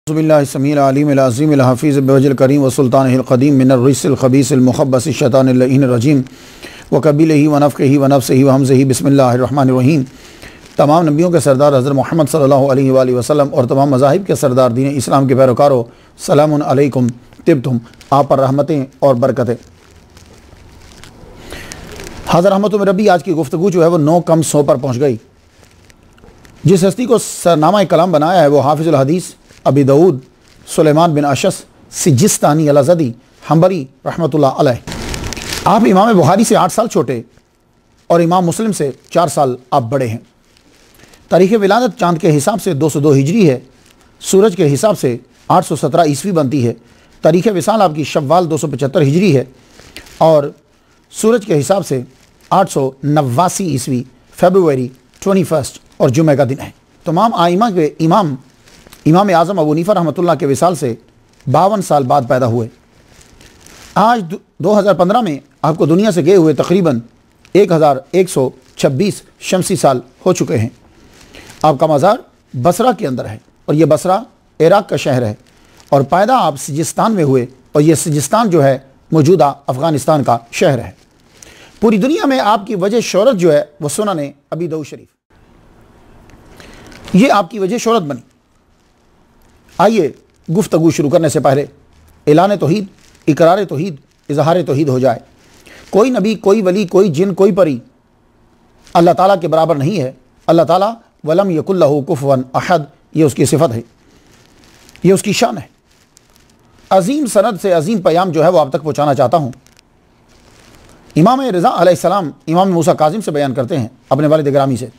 बिस्मिल्लाहिस्समील अलीमिल अज़ीमिल हफ़ीज़ बिवजिल करीम व सुल्तानिल क़दीम मिनर रिस्सिल ख़बीसिल मुख़ब्बसिश शैतानिर लईनिर रजीम व क़बीलिही व नफ़्ख़िही व नफ़्सिही व हमज़िही बिस्मिल्लाहिर रहमानिर रहीम। तमाम नबियों के सरदार हज़रत मोहम्मद सल्लल्लाहु अलैहि वसल्लम और तमाम मज़ाहिब के सरदार दीन इस्लाम के पैरोकारों, सलामुन अलैकुम तिब्तुम, आप पर रहमतें और बरकतें। हाज़िर रहमतुम रब्बी, आज की गुफ्तगू जो है वो 9 कम 100 पर पहुँच गई। जिस हस्ती को सरनामा कलाम बनाया है वो हाफिज़ुल हदीस अबी दाऊद सुलेमान बिन अशस सिजिस्तानी अल-अज़दी हम्बली रहमतुल्लाह अलैह। आप इमाम बुखारी से 8 साल छोटे और इमाम मुस्लिम से 4 साल आप बड़े हैं। तारीख़ विलादत चाँद के हिसाब से 202 हिजरी है, सूरज के हिसाब से 817 ईस्वी बनती है। तारीख़ विसाल आपकी शव्वाल 275 हिजरी है और सूरज के हिसाब से 889 ईस्वी फरवरी 21 और जुमे का दिन है। तमाम आइमा के इमाम आज़म अबू हनीफ़ा रहमतुल्लाह के विसाल से 52 साल बाद पैदा हुए। आज 2015 में आपको दुनिया से गए हुए तकरीबन 1126 शमसी साल हो चुके हैं। आपका मज़ार बसरा के अंदर है और ये बसरा इराक़ का शहर है और पैदा आप सिजिस्तान में हुए और ये सिजिस्तान जो है मौजूदा अफ़गानिस्तान का शहर है। पूरी दुनिया में आपकी वजह शोहरत जो है वह सुनन अबी दाऊद शरीफ, ये आपकी वजह शोहरत बनी। आइए गुफ्तगू शुरू करने से पहले ऐलान तौहीद, इकरार तौहीद, इजहार तौहीद हो जाए। कोई नबी, कोई वली, कोई जिन, कोई परी अल्लाह ताला के बराबर नहीं है। अल्लाह ताला वलम यकुल लहू कुफुवन अहद, ये उसकी सिफत है, ये उसकी शान है। अजीम सनद से अजीम पैगाम जो है वो आप तक पहुँचाना चाहता हूँ। इमाम रज़ा अलैहिस्सलाम इमाम मूसा काज़िम से बयान करते हैं अपने वालिद गिरामी से,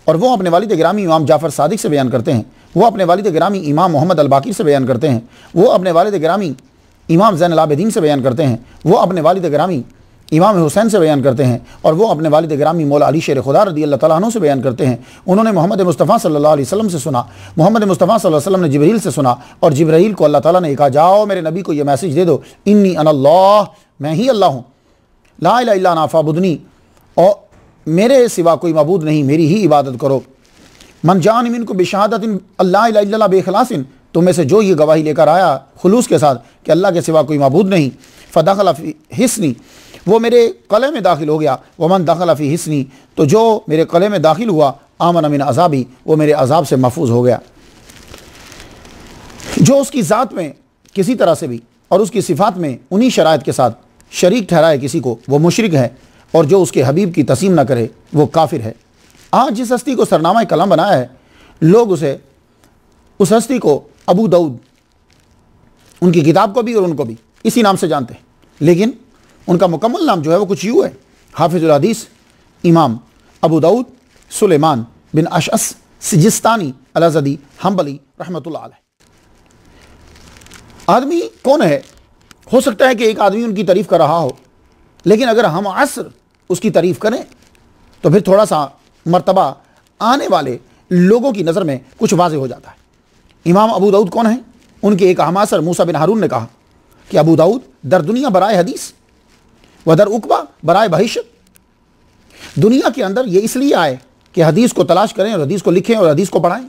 और वो अपने वालिद गिरामी इमाम जाफ़र सादिक से बयान करते हैं। वो अपने वालिद गिरामी इमाम मोहम्मद अल-बाक़िर से बयान करते हैं। वो अपने वालिद गिरामी इमाम ज़ैनुल आबिदीन से बयान करते हैं। वो अपने वालिद गिरामी इमाम हुसैन से बयान करते हैं और वो अपने वालिद गिरामी मौला अली शेर खुदा रज़ी अल्लाह तआला अन्हु से बयान करते हैं। उन्होंने मोहम्मद मुस्तफ़ा सल्लल्लाहु अलैहि वसल्लम से सुना, मोहम्मद मुस्तफ़ा सल्लल्लाहु अलैहि वसल्लम ने जिब्रील से सुना और जिब्रील को अल्लाह ताला ने कहा, जाओ मेरे नबी को ये मैसेज दे दो, इन्नी अनल्लाह, मैं ही अल्लाह हूँ, ला इलाहा इल्ला अना फ़अबुदनी, और मेरे सिवा कोई मबूद नहीं, मेरी ही इबादत करो। मन जान मिनको बिशहादतिन अल्लाह इलाहा इल्लल्लाह बेखलासिन, तुम में से जो ये गवाही लेकर आया खुलूस के साथ कि अल्लाह के सिवा कोई मबूद नहीं, फ़दख़ल फ़ी हिस्नी, वो मेरे कले में दाखिल हो गया। वमन दख़ल फ़ी हिस्नी, तो जो मेरे कले में दाखिल हुआ, आमन मिन अज़ाबी, वो मेरे अज़ाब से महफूज हो गया। जो उसकी ज़ात में किसी तरह से भी और उसकी सिफ़ात में उन्हीं शराइत के साथ शरीक ठहराए किसी को, वो मुशरिक है, और जो उसके हबीब की तस्लीम न करे वो काफिर है। आज जिस हस्ती को सरनामा कलाम बनाया है, लोग उस हस्ती को अबू दाऊद, उनकी किताब को भी और उनको भी इसी नाम से जानते हैं, लेकिन उनका मुकम्मल नाम जो है वो कुछ यूँ है, हाफिज़ुल हदीस इमाम अबू दाऊद सुलेमान बिन अशअस सिजिस्तानी अल-अज़दी हम्बली रहमतुल्लाह अलैह। आदमी कौन है? हो सकता है कि एक आदमी उनकी तारीफ़ कर रहा हो, लेकिन अगर हम असर उसकी तारीफ़ करें तो फिर थोड़ा सा मर्तबा आने वाले लोगों की नज़र में कुछ वाज़ेह हो जाता है। इमाम अबू दाऊद कौन है? उनके एक हमासर मूसा बिन हारून ने कहा कि अबू दाऊद दर दुनिया बराए हदीस व दर उकबा बराए भविष्यत, दुनिया के अंदर ये इसलिए आए कि हदीस को तलाश करें और हदीस को लिखें और हदीस को पढ़ाएं,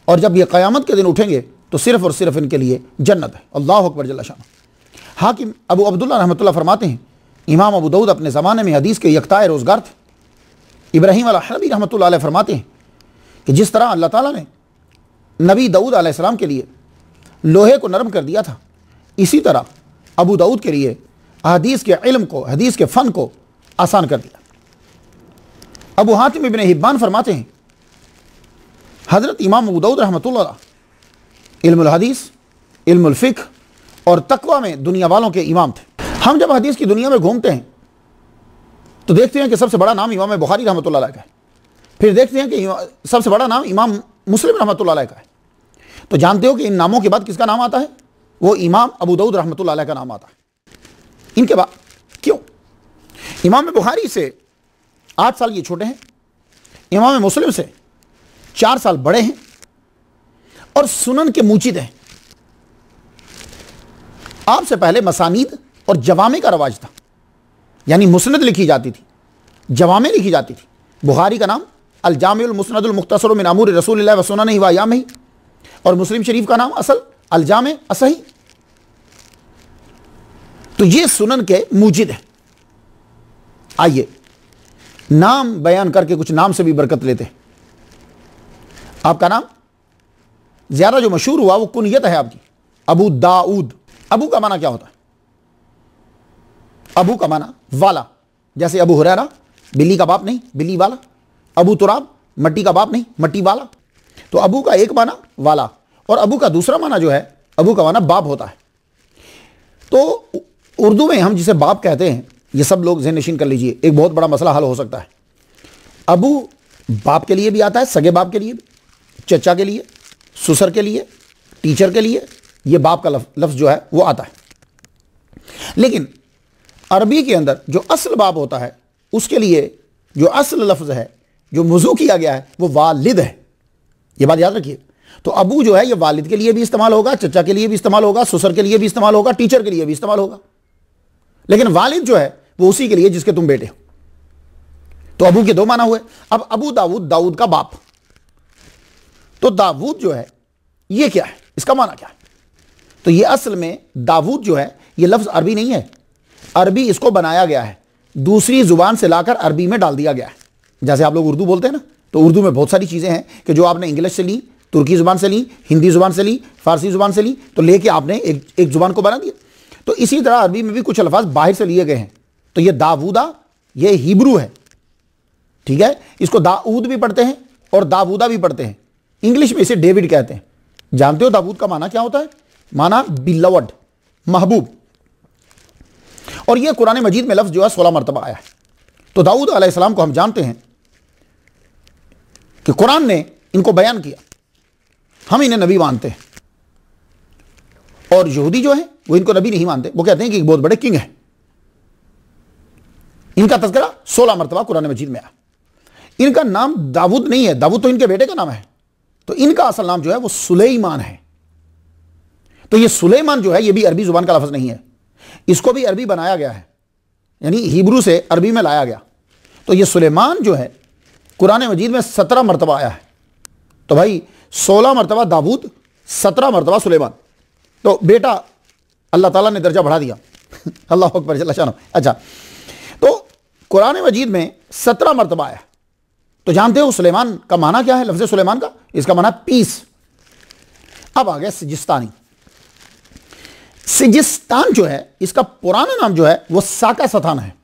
और जब ये क़यामत के दिन उठेंगे तो सिर्फ़ और सिर्फ इनके लिए जन्नत है। अल्लाहु अकबर जल्ल शान। हाकिम अबू अब्दुल्ला रहमतुल्लाह फरमाते हैं, इमाम अबू दाऊद अपने ज़माने में हदीस के यकताए रोज़गार थे। इब्राहीम अल-हरबी रहमतुल्लाह अलैह फरमाते हैं कि जिस तरह अल्लाह ताला ने नबी दाऊद अलैहिस्सलाम के लिए लोहे को नरम कर दिया था, इसी तरह अबू दाऊद के लिए हदीस के इल्म को, हदीस के फ़न को आसान कर दिया। अबू हातिम इब्न हिब्बान फरमाते हैं, हज़रत इमाम अबू दाऊद रहमतुल्लाह इल्मुल हदीस, इल्मुल फ़िक़्ह और तक़वा में दुनिया वालों के इमाम थे। हम जब हदीस की दुनिया में घूमते हैं तो देखते हैं कि सबसे बड़ा नाम इमाम बुखारी रहमतुल्लाह अलैह का है, फिर देखते हैं कि सबसे बड़ा नाम इमाम मुस्लिम रहमतुल्लाह अलैह का है। तो जानते हो कि इन नामों के बाद किसका नाम आता है? वो इमाम अबू दाऊद रहमतुल्लाह अलैह का नाम आता है। इनके बाद क्यों? इमाम बुखारी से 8 साल ये छोटे हैं, इमाम मुस्लिम से 4 साल बड़े हैं और सुनन के मूजिद हैं। आपसे पहले मसानीद और जवामे का रवाज था, यानी मुस्नद लिखी जाती थी, जवामे लिखी जाती थी। बुखारी का नाम अल जामिउल मुस्नदुल मुख्तसर मिन अमूर रसूलिल्लाह व सुननिही व अय्यामिही, और मुस्लिम शरीफ का नाम असल अलजामे असही। तो ये सुनन के मूजिद है। आइए नाम बयान करके कुछ नाम से भी बरकत लेते हैं। आपका नाम ज्यादा जो मशहूर हुआ वो कुनियत है आपकी, अबू दाऊद। अबू का माना क्या होता है? अबू का माना वाला, जैसे अबू हुरैरा बिल्ली का बाप नहीं, बिल्ली वाला। अबू तुराब मट्टी का बाप नहीं, मट्टी वाला। तो अबू का एक माना वाला, और अबू का दूसरा माना जो है, अबू का माना बाप होता है। तो उर्दू में हम जिसे बाप कहते हैं, ये सब लोग ज़हन नशीन कर लीजिए, एक बहुत बड़ा मसला हल हो सकता है। अबू बाप के लिए भी आता है, सगे बाप के लिए भी, चचा के लिए, ससुर के लिए, टीचर के लिए, ये बाप का लफ्ज़ जो है वो आता है। लेकिन अरबी के अंदर जो असल बाप होता है, उसके लिए जो असल लफ्ज़ है, जो मौजू किया गया है, वो वालिद है। ये बात याद रखिए। तो अबू जो है ये वालिद के लिए भी इस्तेमाल होगा, चचा के लिए भी इस्तेमाल होगा, ससुर के लिए भी इस्तेमाल होगा, टीचर के लिए भी इस्तेमाल होगा। लेकिन वालिद जो है वो उसी के लिए जिसके तुम बेटे हो। तो अबू के दो माना हुए। अब अबू दाऊद, दाऊद का बाप। तो दाऊद जो है ये क्या है, इसका माना क्या है? तो ये असल में दाऊद जो है ये लफ्ज़ अरबी नहीं है, अरबी इसको बनाया गया है, दूसरी जुबान से लाकर अरबी में डाल दिया गया है। जैसे आप लोग उर्दू बोलते हैं ना, तो उर्दू में बहुत सारी चीज़ें हैं कि जो आपने इंग्लिश से ली, तुर्की ज़ुबान से ली, हिंदी ज़ुबान से ली, फारसी ज़ुबान से ली, तो लेके आपने एक ज़ुबान को बना दिया। तो इसी तरह अरबी में भी कुछ अल्फाज बाहर से लिए गए हैं। तो ये दाऊदा ये हिब्रू है, ठीक है। इसको दाऊद भी पढ़ते हैं और दाऊदा भी पढ़ते हैं। इंग्लिश में इसे डेविड कहते हैं। जानते हो दाऊद का माना क्या होता है? माना बिलवड, महबूब। और यह कुरान मजीद में लफ्ज़ जो है 16 मरतबा आया है। तो दाऊद अलैहिस्सलाम को हम जानते हैं कि कुरान ने इनको बयान किया, हम इन्हें नबी मानते हैं। और यहूदी जो है वो इनको नबी नहीं मानते, वो कहते हैं कि एक बहुत बड़े किंग है। इनका तज़किरा 16 मरतबा कुरान मजीद में आया। इनका नाम दाऊद नहीं है, दाऊद तो इनके बेटे का नाम है। तो इनका असल नाम जो है वो सुलेमान है। तो ये सुलेमान जो है ये भी अरबी जुबान का लफ्ज़ नहीं है, इसको भी अरबी बनाया गया है, यानी हिब्रू से अरबी में लाया गया। तो ये सुलेमान जो है कुरान मजीद में 17 मरतबा आया है। तो भाई 16 मरतबा दाऊद, 17 मरतबा सुलेमान। तो बेटा अल्लाह ताला ने दर्जा बढ़ा दिया। अल्लाह अकबर जल्ल शानो। अच्छा, तो कुरान मजीद में 17 मरतबा आया। तो जानते हो सुलेमान का माना क्या है? लफ्ज़ सुलेमान का, इसका माना पीस। अब आ गया सिजिस्तानी। सिजिस्तान जो है इसका पुराना नाम जो है वो साका सतान है।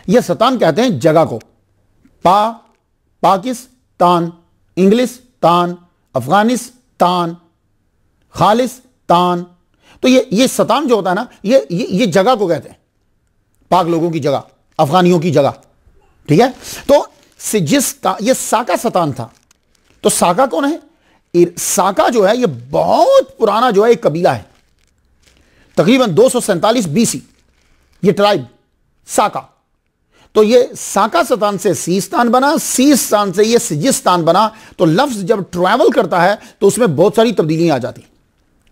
यह सतान कहते हैं जगह को। पाकिस्तान, इंग्लिस्तान, अफगानिस्तान, खालिस्तान। तो ये सतान जो होता है ना, ये जगह को कहते हैं, पाक लोगों की जगह, अफगानियों की जगह, ठीक है। तो सिजिस्तान ये साका सतान था। तो साका कौन है? साका जो है ये बहुत पुराना जो है एक कबीला है, तकरीबन 247 बीसी, ये ट्राइब साका। तो ये साका सतान से सीस्तान बना, सीस्तान से ये सिजिस्तान बना। तो लफ्ज़ जब ट्रैवल करता है तो उसमें बहुत सारी तब्दीलियां आ जाती।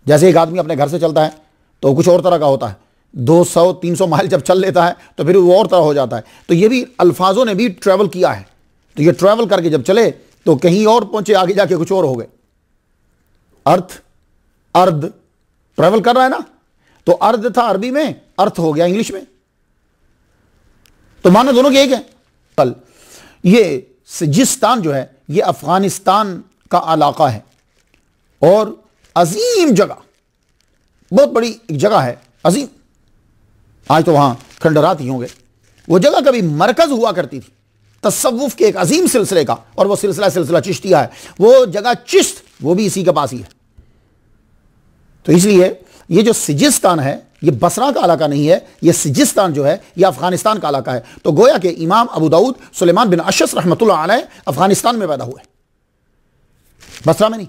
जैसे एक आदमी अपने घर से चलता है तो कुछ और तरह का होता है, 200-300 माइल जब चल लेता है तो फिर वो और तरह हो जाता है। तो ये भी अल्फाजों ने भी ट्रैवल किया है। तो ये ट्रैवल करके जब चले तो कहीं और पहुंचे, आगे जाके कुछ और हो गए। अर्थ, अर्ध ट्रैवल कर रहा है ना, तो अर्ध था अरबी में, अर्थ हो गया इंग्लिश में। तो माना दोनों के एक है। कल ये सिजिस्तान जो है ये अफगानिस्तान का इलाका है और अजीम जगह, बहुत बड़ी एक जगह है, अजीम। आज तो वहां खंडरात ही होंगे। वो जगह कभी मरकज हुआ करती थी तसव्वुफ के एक अजीम सिलसिले का, और वो सिलसिला चिश्तिया है। वो जगह चिश्त वो भी इसी के पास ही है। तो इसलिए ये जो सिजिस्तान है ये बसरा का इलाका नहीं है, ये सिजिस्तान जो है ये अफगानिस्तान का इलाका है। तो गोया के इमाम अबू दाऊद सुलेमान बिन अशस रहमतुल्लाह अलैह अफगानिस्तान में पैदा हुए, बसरा में नहीं।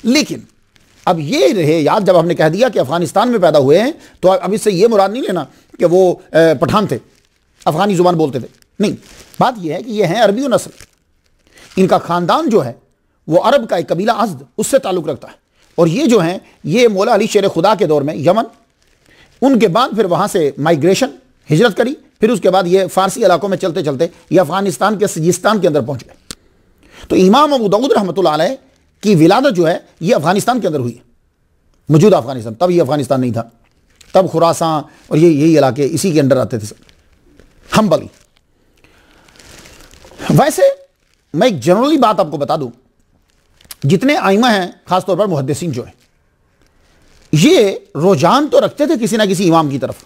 लेकिन अब ये रहे याद, जब हमने कह दिया कि अफगानिस्तान में पैदा हुए हैं तो अब इससे ये मुराद नहीं लेना कि वो पठान थे, अफगानी जुबान बोलते थे, नहीं। बात यह है कि ये हैं अरबी नस्ल। इनका ख़ानदान जो है वो अरब का एक कबीला अज़द, उससे ताल्लुक़ रखता है। और ये जो हैं ये मौला अली शेर खुदा के दौर में यमन, उनके बाद फिर वहाँ से माइग्रेशन, हिजरत करी, फिर उसके बाद ये फ़ारसी इलाकों में चलते चलते ये अफ़गानिस्तान के सिजिस्तान के अंदर पहुँच गए। तो इमाम अबू दाऊद रहमतुल्लाह अलैह की विलादत जो है ये अफ़गानिस्तान के अंदर हुई है। मौजूदा अफगानिस्तान, तब ये अफगानिस्तान नहीं था, तब खुरासान और ये यही इलाके इसी के अंडर आते थे सब, हम्बली। वैसे मैं एक जनरली बात आपको बता दूं, जितने आइमा हैं खासतौर पर मुहद्दिसीन जो है, ये रुझान तो रखते थे किसी ना किसी इमाम की तरफ,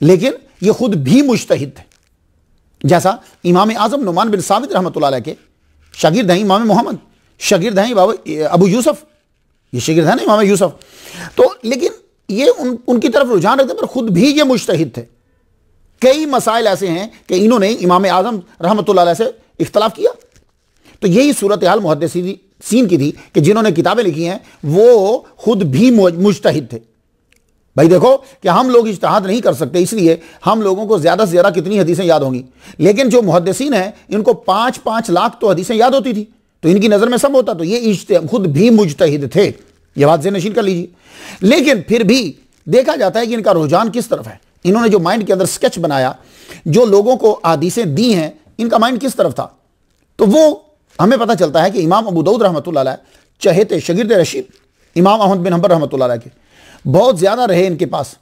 लेकिन ये खुद भी मुज्तहिद थे। जैसा इमाम आजम नुमान बिन साबित रहमतुल्लाह अलैह के शागिर्द हैं इमाम मोहम्मद, शागिर्द हैं अबू यूसुफ, ये शागिर्द है ना इमाम यूसुफ, तो लेकिन ये उनकी तरफ रुझान रखते, पर खुद भी ये मुज्तहिद थे। कई मसाइल ऐसे हैं कि इन्होंने इमाम आजम रहमतुल्लाह अलैह से इख्तलाफ किया। तो यही सूरत हाल मुहद्दिसीन की थी कि जिन्होंने किताबें लिखी हैं वो खुद भी मुज्तहिद थे। भाई देखो कि हम लोग इज्तिहाद नहीं कर सकते, इसलिए हम लोगों को ज़्यादा से ज़्यादा कितनी हदीसें याद होंगी, लेकिन जो मुहद्दिसीन हैं इनको 5-5 लाख तो हदीसें याद होती थी, तो इनकी नज़र में सब होता। तो ये खुद भी मुज्तहिद थे, ये बात ज़हन नशीन कर लीजिए। लेकिन फिर भी देखा जाता है कि इनका रुझान किस तरफ है। इन्होंने जो माइंड के अंदर स्केच बनाया, जो लोगों को हदीसें दी हैं, इनका माइंड किस तरफ था, तो वो हमें पता चलता है कि इमाम अबू दाऊद रहमतुल्लाह अलैह चहेते शागिर्द रशीद इमाम अहमद बिन हंबल रहमतुल्लाह अलैह के बहुत ज़्यादा रहे इनके पास।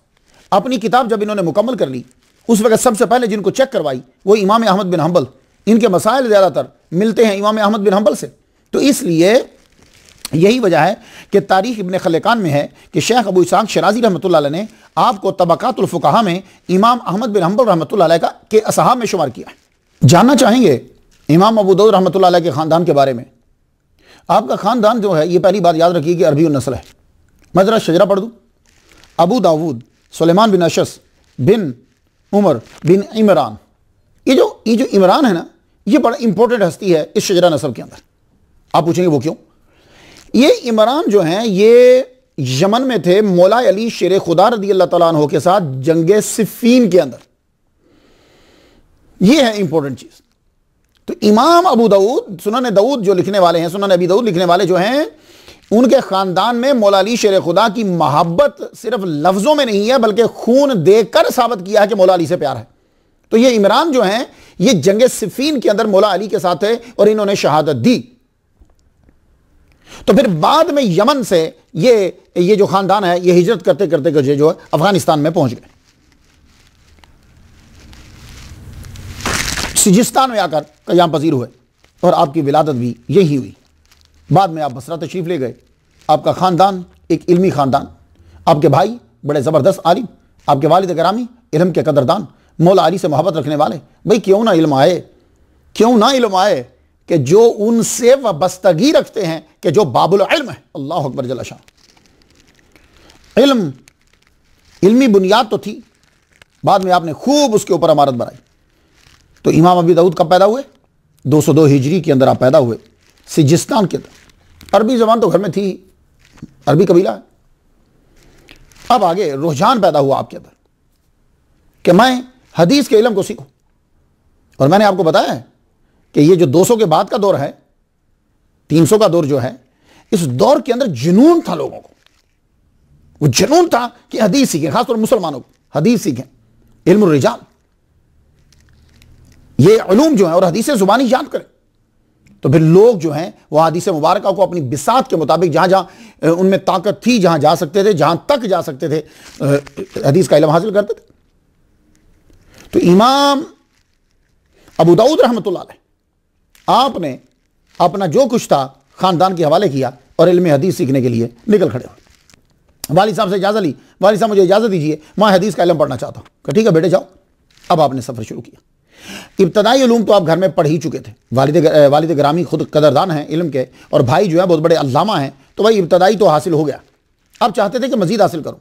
अपनी किताब जब इन्होंने मुकम्मल कर ली, उस वक्त सबसे पहले जिनको चेक करवाई वो इमाम अहमद बिन हंबल। इनके मसाइल ज़्यादातर मिलते हैं इमाम अहमद बिन हंबल से। तो इसलिए यही वजह है कि तारीख़ इब्न खल्कान में है कि शेख अबू इसहाक़ शराज़ी रहमतुल्लाह अलैह ने आपको तबक़ातुल फ़ुक़हा में इमाम अहमद बिन हंबल रहमतुल्लाह अलैह के असहाब में शुमार किया है। जानना चाहेंगे इमाम अबू दाऊद रहमतुल्लाह अलैह के ख़ानदान के बारे में। आपका ख़ानदान जो है, ये पहली बात याद रखिए कि अरबी नस्ल है। मैं ज़रा शजरा पढ़ दूँ। अबू दाऊद सुलेमान बिन अशस बिन उमर बिन इमरान। ये जो इमरान है ना, ये बड़ा इंपॉर्टेंट हस्ती है इस शजरा नस्ल के अंदर। आप पूछेंगे वो क्यों? ये इमरान जो हैं ये यमन में थे मौला अली शेर खुदा रदी अल्लाह तआला अन्हु के साथ जंगे सिफ़ीन के अंदर। ये है इंपॉर्टेंट चीज़। तो इमाम अबू दाऊद सुनन दाऊद जो लिखने वाले हैं, सुनन अबी दाऊद लिखने वाले जो हैं, उनके ख़ानदान में मौला अली शेर खुदा की मोहब्बत सिर्फ लफ्ज़ों में नहीं है, बल्कि खून देकर साबित किया है कि मौला अली से प्यार है। तो ये इमरान जो हैं ये जंगे सिफ़ीन के अंदर मौला अली के साथ थे और इन्होंने शहादत दी। तो फिर बाद में यमन से ये जो ख़ानदान है ये हिजरत करते करते जो है अफगानिस्तान में पहुंच गए। सिजिस्तान में आकर क़याम पज़ीर हुए और आपकी विलादत भी यही हुई। बाद में आप बसरा तशरीफ़ ले गए। आपका ख़ानदान एक इल्मी ख़ानदान, आपके भाई बड़े ज़बरदस्त आलिम, आपके वालिद गिरामी इल्म के कदरदान, मौला अली से मोहब्बत रखने वाले। भाई क्यों ना इल्म आए कि जो उनसे वाबस्तगी रखते हैं, कि जो बाबुल इल्म है। अल्लाह अकबर जल्ल शाह। इल्मी बुनियाद तो थी, बाद में आपने खूब उसके ऊपर इमारत बनाई। तो इमाम अबी दाऊद कब पैदा हुए? 202 हिजरी के अंदर आप पैदा हुए, सिजिस्तान के अंदर। अरबी ज़बान तो घर में थी, अरबी कबीला है। अब आगे रुझान पैदा हुआ आपके अंदर कि मैं हदीस के इल्म को सीखूं। और मैंने आपको बताया है कि ये जो 200 के बाद का दौर है, 300 का दौर जो है, इस दौर के अंदर जुनून था लोगों को। वो जुनून था कि हदीस सीखें, खासतौर मुसलमानों को हदीस सीखें, इल्म रिजाल, ये उलूम जो है और हदीसें ज़ुबानी याद करें। तो फिर लोग जो हैं वो हदीस मुबारका को अपनी बिसात के मुताबिक जहां जहां उनमें ताकत थी, जहां जा सकते थे, जहां तक जा सकते थे, हदीस का इल्म हासिल करते थे। तो इमाम अबू दाऊद रहमतुल्लाह अलैह आपने अपना जो कुछ था ख़ानदान के हवाले किया और इल्म हदीस सीखने के लिए निकल खड़े हुए। वालिद साहब से इजाज़त ली, वालिद साहब मुझे इजाज़त दीजिए, मैं हदीस का इल्म पढ़ना चाहता हूँ। ठीक है बेटे जाओ। अब आपने सफ़र शुरू किया। इब्तदाई उलूम तो आप घर में पढ़ ही चुके थे। वालिद गिरामी खुद कदरदान हैं इल्म के और भाई जो है बहुत बड़े अल्लामा हैं। तो भाई इब्तदाई तो हासिल हो गया। अब चाहते थे कि मज़ीद हासिल करो,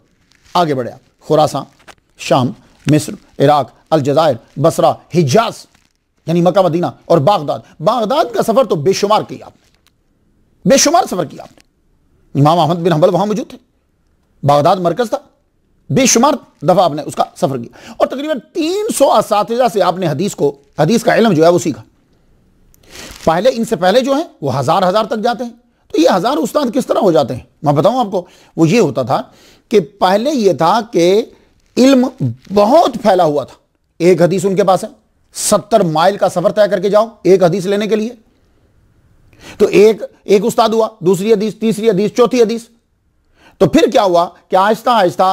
आगे बढ़े आप। खुरासान, शाम, मिस्र, इराक़, अलजज़ायर, बसरा, हिजाज़ यानी मक्का मदीना और बागदाद का सफ़र तो बेशुमार किया आपने, बेशुमार सफ़र किया आपने। इमाम अहमद बिन हंबल वहाँ मौजूद थे, बागदाद मरकज़ था, बेशुमार दफ़ा आपने उसका सफ़र किया और तकरीबन 300 असातिज़ा से आपने हदीस का इल्म जो है वो सीखा। पहले इनसे पहले जो है वो हज़ार तक जाते हैं। तो ये 1000 उस्ताद किस तरह हो जाते हैं मैं बताऊं आपको। वो ये होता था कि पहले ये था कि इल्म बहुत फैला हुआ था। एक हदीस उनके पास है, 70 माइल का सफ़र तय करके जाओ एक हदीस लेने के लिए। तो एक उस्ताद हुआ, दूसरी हदीस, तीसरी हदीस, चौथी हदीस। तो फिर क्या हुआ कि आहिस्ता आहिस्ता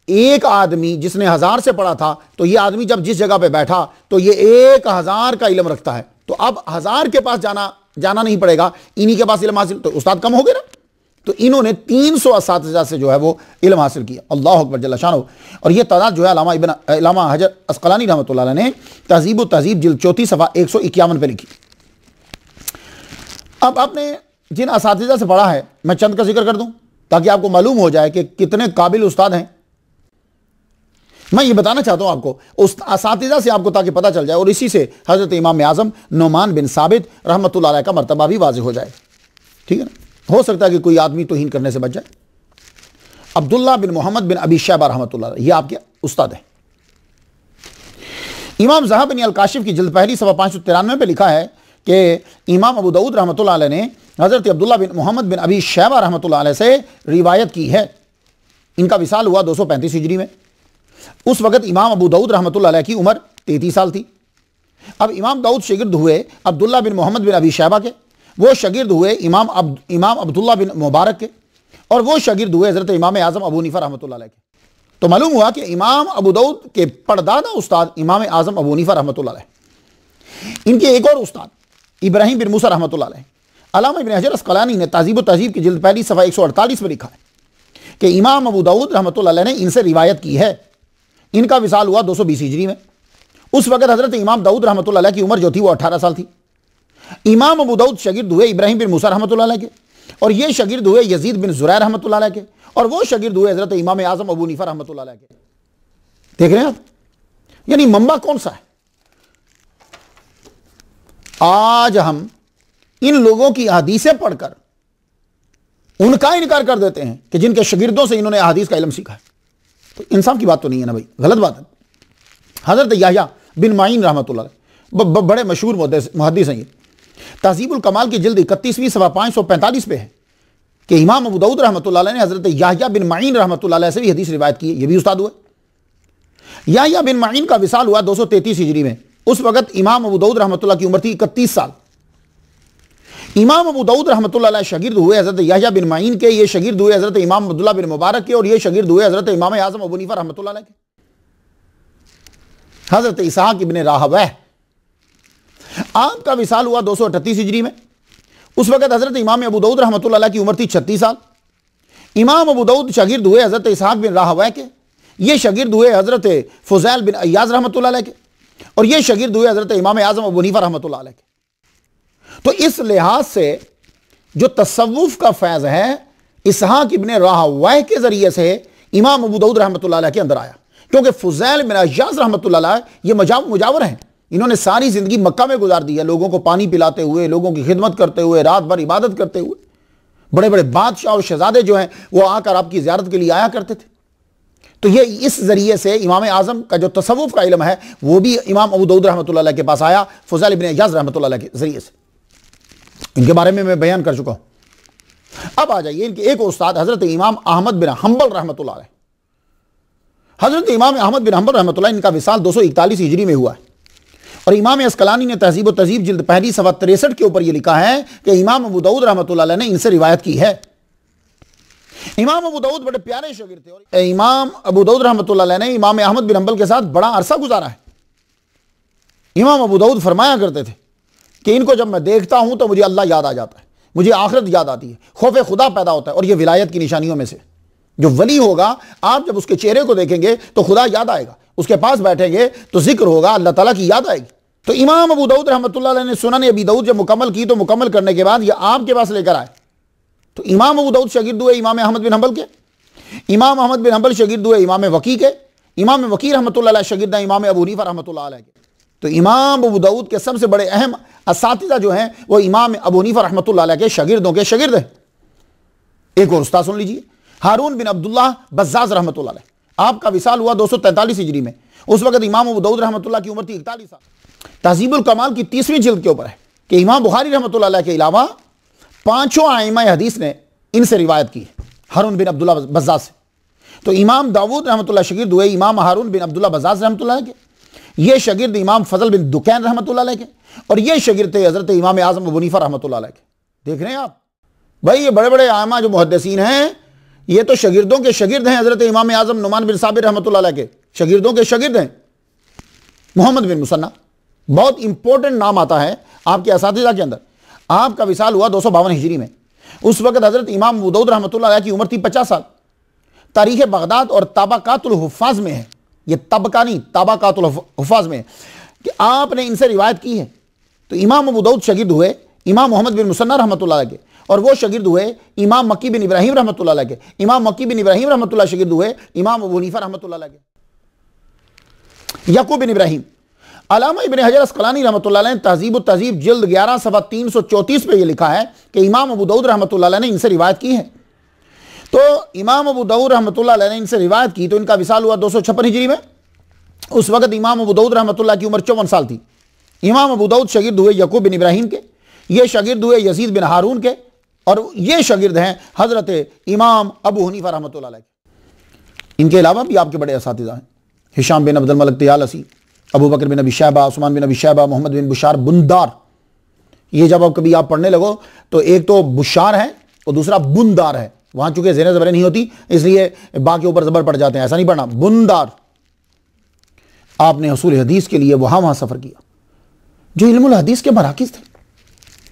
एक आदमी जिसने 1000 से पढ़ा था, तो ये आदमी जब जिस जगह पे बैठा तो ये 1000 का इल्म रखता है, तो अब 1000 के पास जाना नहीं पड़ेगा, इन्हीं के पास इल्म हासिल, तो उस्ताद कम हो गए ना। तो इन्होंने 300 असातिज़ा से जो है वो इल्म हासिल किया। अल्लाह अकबर जल्ल शानो। और ये तादाद जो है अल्लामा हजर अस्क़लानी रहमतुल्लाह अलैह ने तहज़ीब व तहज़ीब जिल्द 34 सफ़ा 151 पे लिखी। अब आपने जिन असातिज़ा से पढ़ा है, मैं चंद का जिक्र कर दूं ताकि आपको मालूम हो जाए कि कितने काबिल उस्ताद हैं। मैं ये बताना चाहता हूं आपको उस असातिज़ा से, आपको ताकि पता चल जाए, और इसी से हज़रत इमाम आज़म नुमान बिन साबित रहमतुल्लाह अलैह का मर्तबा भी वाज़ेह हो जाए। ठीक है ना, हो सकता है कि कोई आदमी तौहीन करने से बच जाए। अब्दुल्ला बिन मोहम्मद बिन अबी शैबा रहमतुल्लाह अलैह, ये आपके उस्ताद हैं। इमाम ज़हाब बिन अल-काशिफ की जिल्द पहली सफ़ा 593 पे लिखा है कि इमाम अबू दाऊद रहमतुल्लाह अलैह ने हज़रत अब्दुल्ला बिन मोहम्मद बिन अबी शैबा रहमतुल्लाह अलैह से रिवायत की है। इनका विसाल हुआ 235 हिजरी में। उस वक़्त इमाम अबू दाऊद रहमतुल्लाह अलैह की उम्र 33 साल थी। अब इमाम दाऊद शागिर्द हुए अब्दुल्ला बिन मोहम्मद बिन अबी शैबा के, वो शागिर्द हुए इमाम अब्दुल्ला बिन मुबारक के, और वो शागिर्द हुए हज़रत इमाम आज़म अबू हनीफा रहमतुल्लाह अलैह के। तो मालूम हुआ कि इमाम अबू दाऊद के पड़दादा उस्ताद इमाम आज़म अबू हनीफा रहमतुल्लाह अलैह, इनके एक और उस्ताद इब्राहिम बिन मूसा रहमतुल्लाह अलैह। अल्लामा इब्न हजर अस्क़लानी ने तहज़ीब व तहज़ीब की जिल्द पहली सफ़ा 148 में लिखा है कि इमाम अबू दाऊद रहमतुल्लाह अलैह ने इनसे रिवायत की है। इनका विसाल हुआ 220 हिजरी में। उस वक़्त हज़रत इमाम दाऊद रहमतुल्लाह अलैह की उम्र जो थी वो 18 साल थी। इमाम अबू दाऊद शागिर्द हुए इब्राहिम बिन मूसा रहमतुल्लाह अलैह के, और ये शागिर्द हुए यजीद बिन ज़ुरैर रहमतुल्लाह अलैह के, और वो शागिर्द हुए हज़रत इमाम आज़म अबू हनीफा रहमतुल्लाह अलैह के। देख रहे हैं आप, यानी मंबा कौन सा है। आज हम इन लोगों की हदीसें पढ़कर उनका इनकार कर देते हैं कि जिनके शागिर्दों से इन्होंने हदीस का इल्म सीखा है। तो इंसाफ की बात तो नहीं है ना भाई, गलत बात है। हज़रत याह्या बिन माइन रहमतुल्लाह अलैह बड़े मशहूर मुहद्दिस हैं। ये तहज़ीबुल कमाल की जिल्द 31वीं सफ़ा 545 पे है कि इमाम अबू दाऊद रहमतुल्लाह अलैह ने हज़रत याह्या बिन माइन रहमतुल्लाह अलैह से भी हदीस रिवायत की है। ये भी उस्ताद हुए। याह्या बिन माइन का विसाल हुआ 233 हिजरी में। उस वक़्त इमाम अबू दाऊद रहमतुल्लाह की उम्र थी 31 साल। इमाम अबू दाऊद रहमतुल्लाह अलैह शागिर्द हुए हज़रत याह्या बिन माइन के, ये शागिर्द हुए हज़रत इमाम अब्दुल्ला बिन मुबारक के, और ये शागिर्द हुए हज़रत इमाम आज़म अबू हनीफा रहमतुल्लाह अलैह के। हज़रत इसहाक़ इब्न राहवैह, आपका विसाल हुआ 238 हिजरी में। उस वक़्त हज़रत इमाम अबू दाऊद रहमतुल्लाह अलैह की उम्र थी 36 साल। इमाम अबू दाऊद शागिर्द हुए हज़रत इसहाक़ बिन राहवैह के, ये शागिर्द हुए हज़रत फ़ुज़ैल बिन अय्याज़ रहमतुल्लाह अलैह के, और ये शागिर्द हुए हज़रत इमाम आज़म अबू हनीफा रहमतुल्लाह अलैह के। तो इस लिहाज से जो तसव्वुफ़ का फैज़ है इसहाक़ इब्न राहवैह के ज़रिए से इमाम अबू दाऊद रहमतुल्लाह अलैह के अंदर आया, क्योंकि फ़ुज़ैल बिन अय्याज़ रहमतुल्लाह अलैह ये मुजावर हैं। इन्होंने सारी ज़िंदगी मक्का में गुजार दी है, लोगों को पानी पिलाते हुए, लोगों की खिदमत करते हुए, रात भर इबादत करते हुए। बड़े बड़े बादशाह और शहजादे जो हैं वो आकर आपकी ज़ियारत के लिए आया करते थे। तो ये इस ज़रिए से इमाम आज़म का जो तसव्वुफ़ का इल्म है वो भी इमाम अबू दाऊद रहमतुल्लाह अलैह के पास आया, फ़ुज़ैल इब्न अय्याज़ रहमतुल्लाह अलैह के ज़रिए से। इनके बारे में मैं बयान कर चुका हूँ। अब आ जाइए इनके एक उस्ताद हज़रत इमाम अहमद बिन हंबल रहमतुल्लाह अलैह। हज़रत इमाम अहमद बिन हंबल रहमतुल्लाह, इनका विसाल 241 हिजरी में हुआ है। और इमाम अस्क़लानी ने तहज़ीब व तहज़ीब जिल्द पहली सफ़ा 63 के ऊपर यह लिखा है कि इमाम अबू दाऊद रहमतुल्लाह अलैह ने इनसे रिवायत की है। इमाम अबू दाऊद बड़े प्यारे शागिर्द थे, और इमाम अबू दाऊद रहमतुल्लाह अलैह ने इमाम अहमद बिन हंबल के साथ बड़ा अरसा गुजारा है। इमाम अबू दाऊद फरमाया करते थे कि इनको जब मैं देखता हूं तो मुझे अल्लाह याद आ जाता है, मुझे आखिरत याद आती है, खौफ खुदा पैदा होता है। और यह विलायत की निशानियों में से, जो वली होगा आप जब उसके चेहरे को देखेंगे तो खुदा याद आएगा, उसके पास बैठेंगे तो जिक्र होगा, अल्लाह ताला की याद आएगी। तो इमाम अबू दाऊद रहमतुल्लाह अलैह ने सुनन अबी दाऊद जब मुकम्मल की तो मुकम्मल करने के बाद ये आपके पास लेकर आए। तो इमाम अबू दाऊद शागिर्द हुए इमाम अहमद बिन हंबल के, इमाम अहमद बिन हंबल शागिर्द हुए इमाम वकी के, इमाम वकी रहमतुल्लाह अलैह शागिर्द इमाम अबू हनीफा रहमतुल्लाह अलैह के। तो इमाम अबू दाऊद के सबसे बड़े अहम असातिज़ा जो हैं वो इमाम अबू हनीफा रहमतुल्लाह अलैह के शागिर्दों के शागिर्द हैं। एक और उस्ताद सुन लीजिए, हारून बिन अब्दुल्लाह बज़्ज़ाज़ रहमतुल्लाह अलैह। आपका विसाल हुआ 243 हिजरी में। उस वक्त इमाम अबू दाऊद रहमतुल्लाह की उम्र थी 41 साल। तहज़ीबुल कमाल की 30वीं जिल्द के ऊपर है कि इमाम बुखारी रहमतुल्लाह अलैह के अलावा 5 आइमा हदीस ने इनसे रिवायत की है, हारून बिन अब्दुल्लाह बज़्ज़ाज़ से। तो इमाम दाऊद रहमतुल्लाह शागिर्द हुए इमाम हारून बिन अब्दुल्लाह बज़्ज़ाज़ रहमतुल्लाह के, ये शागिर्द इमाम फजल बिन दुकैन रहमतुल्लाह अलैह के, और ये शागिर्द थे हज़रत इमाम आज़म अबू हनीफा रहमतुल्लाह अलैह के। देख रहे हैं आप भाई, ये बड़े बड़े आइमा जो मुहद्दिसीन हैं ये तो शागिर्दों के शागिर्द हैं हजरत इमाम आजम नुमान बिन साबिर रहमतुल्लाह अलैह के शागिर्दों के शागिर्द हैं मोहम्मद बिन मुसन्ना। बहुत इंपॉर्टेंट नाम आता है आपके असातिज़ा के अंदर। आपका विसाल हुआ 252 हिजरी में। उस वक्त हजरत इमाम अबू दाऊद रहमतुल्लाह अलैह की उम्र थी 50 साल। तारीख बगदाद और तबाकातुल हुफ़ाज़ में है, ये तबका नहीं तबाकातुल हुफ़ाज़ में है कि आपने इनसे रिवायत की है। तो इमाम अबू दाऊद शागिर्द हुए इमाम मोहम्मद बिन मुसन्ना रहमतुल्लाह अलैह के, और वो शागिर्द हुए इमाम मक्की बिन इब्राहिम रहमतुल्लाह अलैह के। इमाम मक्की बिन इब्राहिम रहमतुल्लाह शागिर्द हुए इमाम अबू हनीफा रहमतुल्लाह अलैह के। याकूब बिन इब्राहिम। अल्लामा इब्न हजर अस्क़लानी रहमतुल्लाह अलैह तहज़ीब तहज़ीब जिल्द 11 सफ़ा 334 पे ये लिखा है कि इमाम अबू दाऊद रहमतुल्लाह अलैह ने इनसे रिवायत की है। तो इमाम अबू दाऊद रहमतुल्लाह अलैह ने इनसे रिवायत की तो इनका विसाल हुआ 256 हिजरी में। उस वक्त इमाम अबू दाऊद रहमतुल्लाह की उम्र 54 साल थी। इमाम अबू दाऊद शागिर्द हुए याकूब बिन इब्राहिम के, ये शागिर्द हुए यजीद बिन हारून के, और ये शागिर्द हैं हज़रत इमाम अबू हनीफा रहमतुल्लाह अलैह के। इनके अलावा भी आपके बड़े असातिज़ा हैं, हिशाम बिन अब्दुल मलिक तियालसी, अबू बकर बिन अबी शैबा, उस्मान बिन अबी शैबा, मोहम्मद बिन बुशार बुंदार। ये जब कभी आप पढ़ने लगो तो एक तो बुशार है और दूसरा बुंदार है। वहाँ चूंकि ज़ेर ज़बरें नहीं होती इसलिए बा के ऊपर ज़बर पड़ जाते हैं, ऐसा नहीं पढ़ना, बुंदार। आपने उसूल हदीस के लिए वहाँ सफ़र किया। जो इल्मुल हदीस के मराकिज़ थे,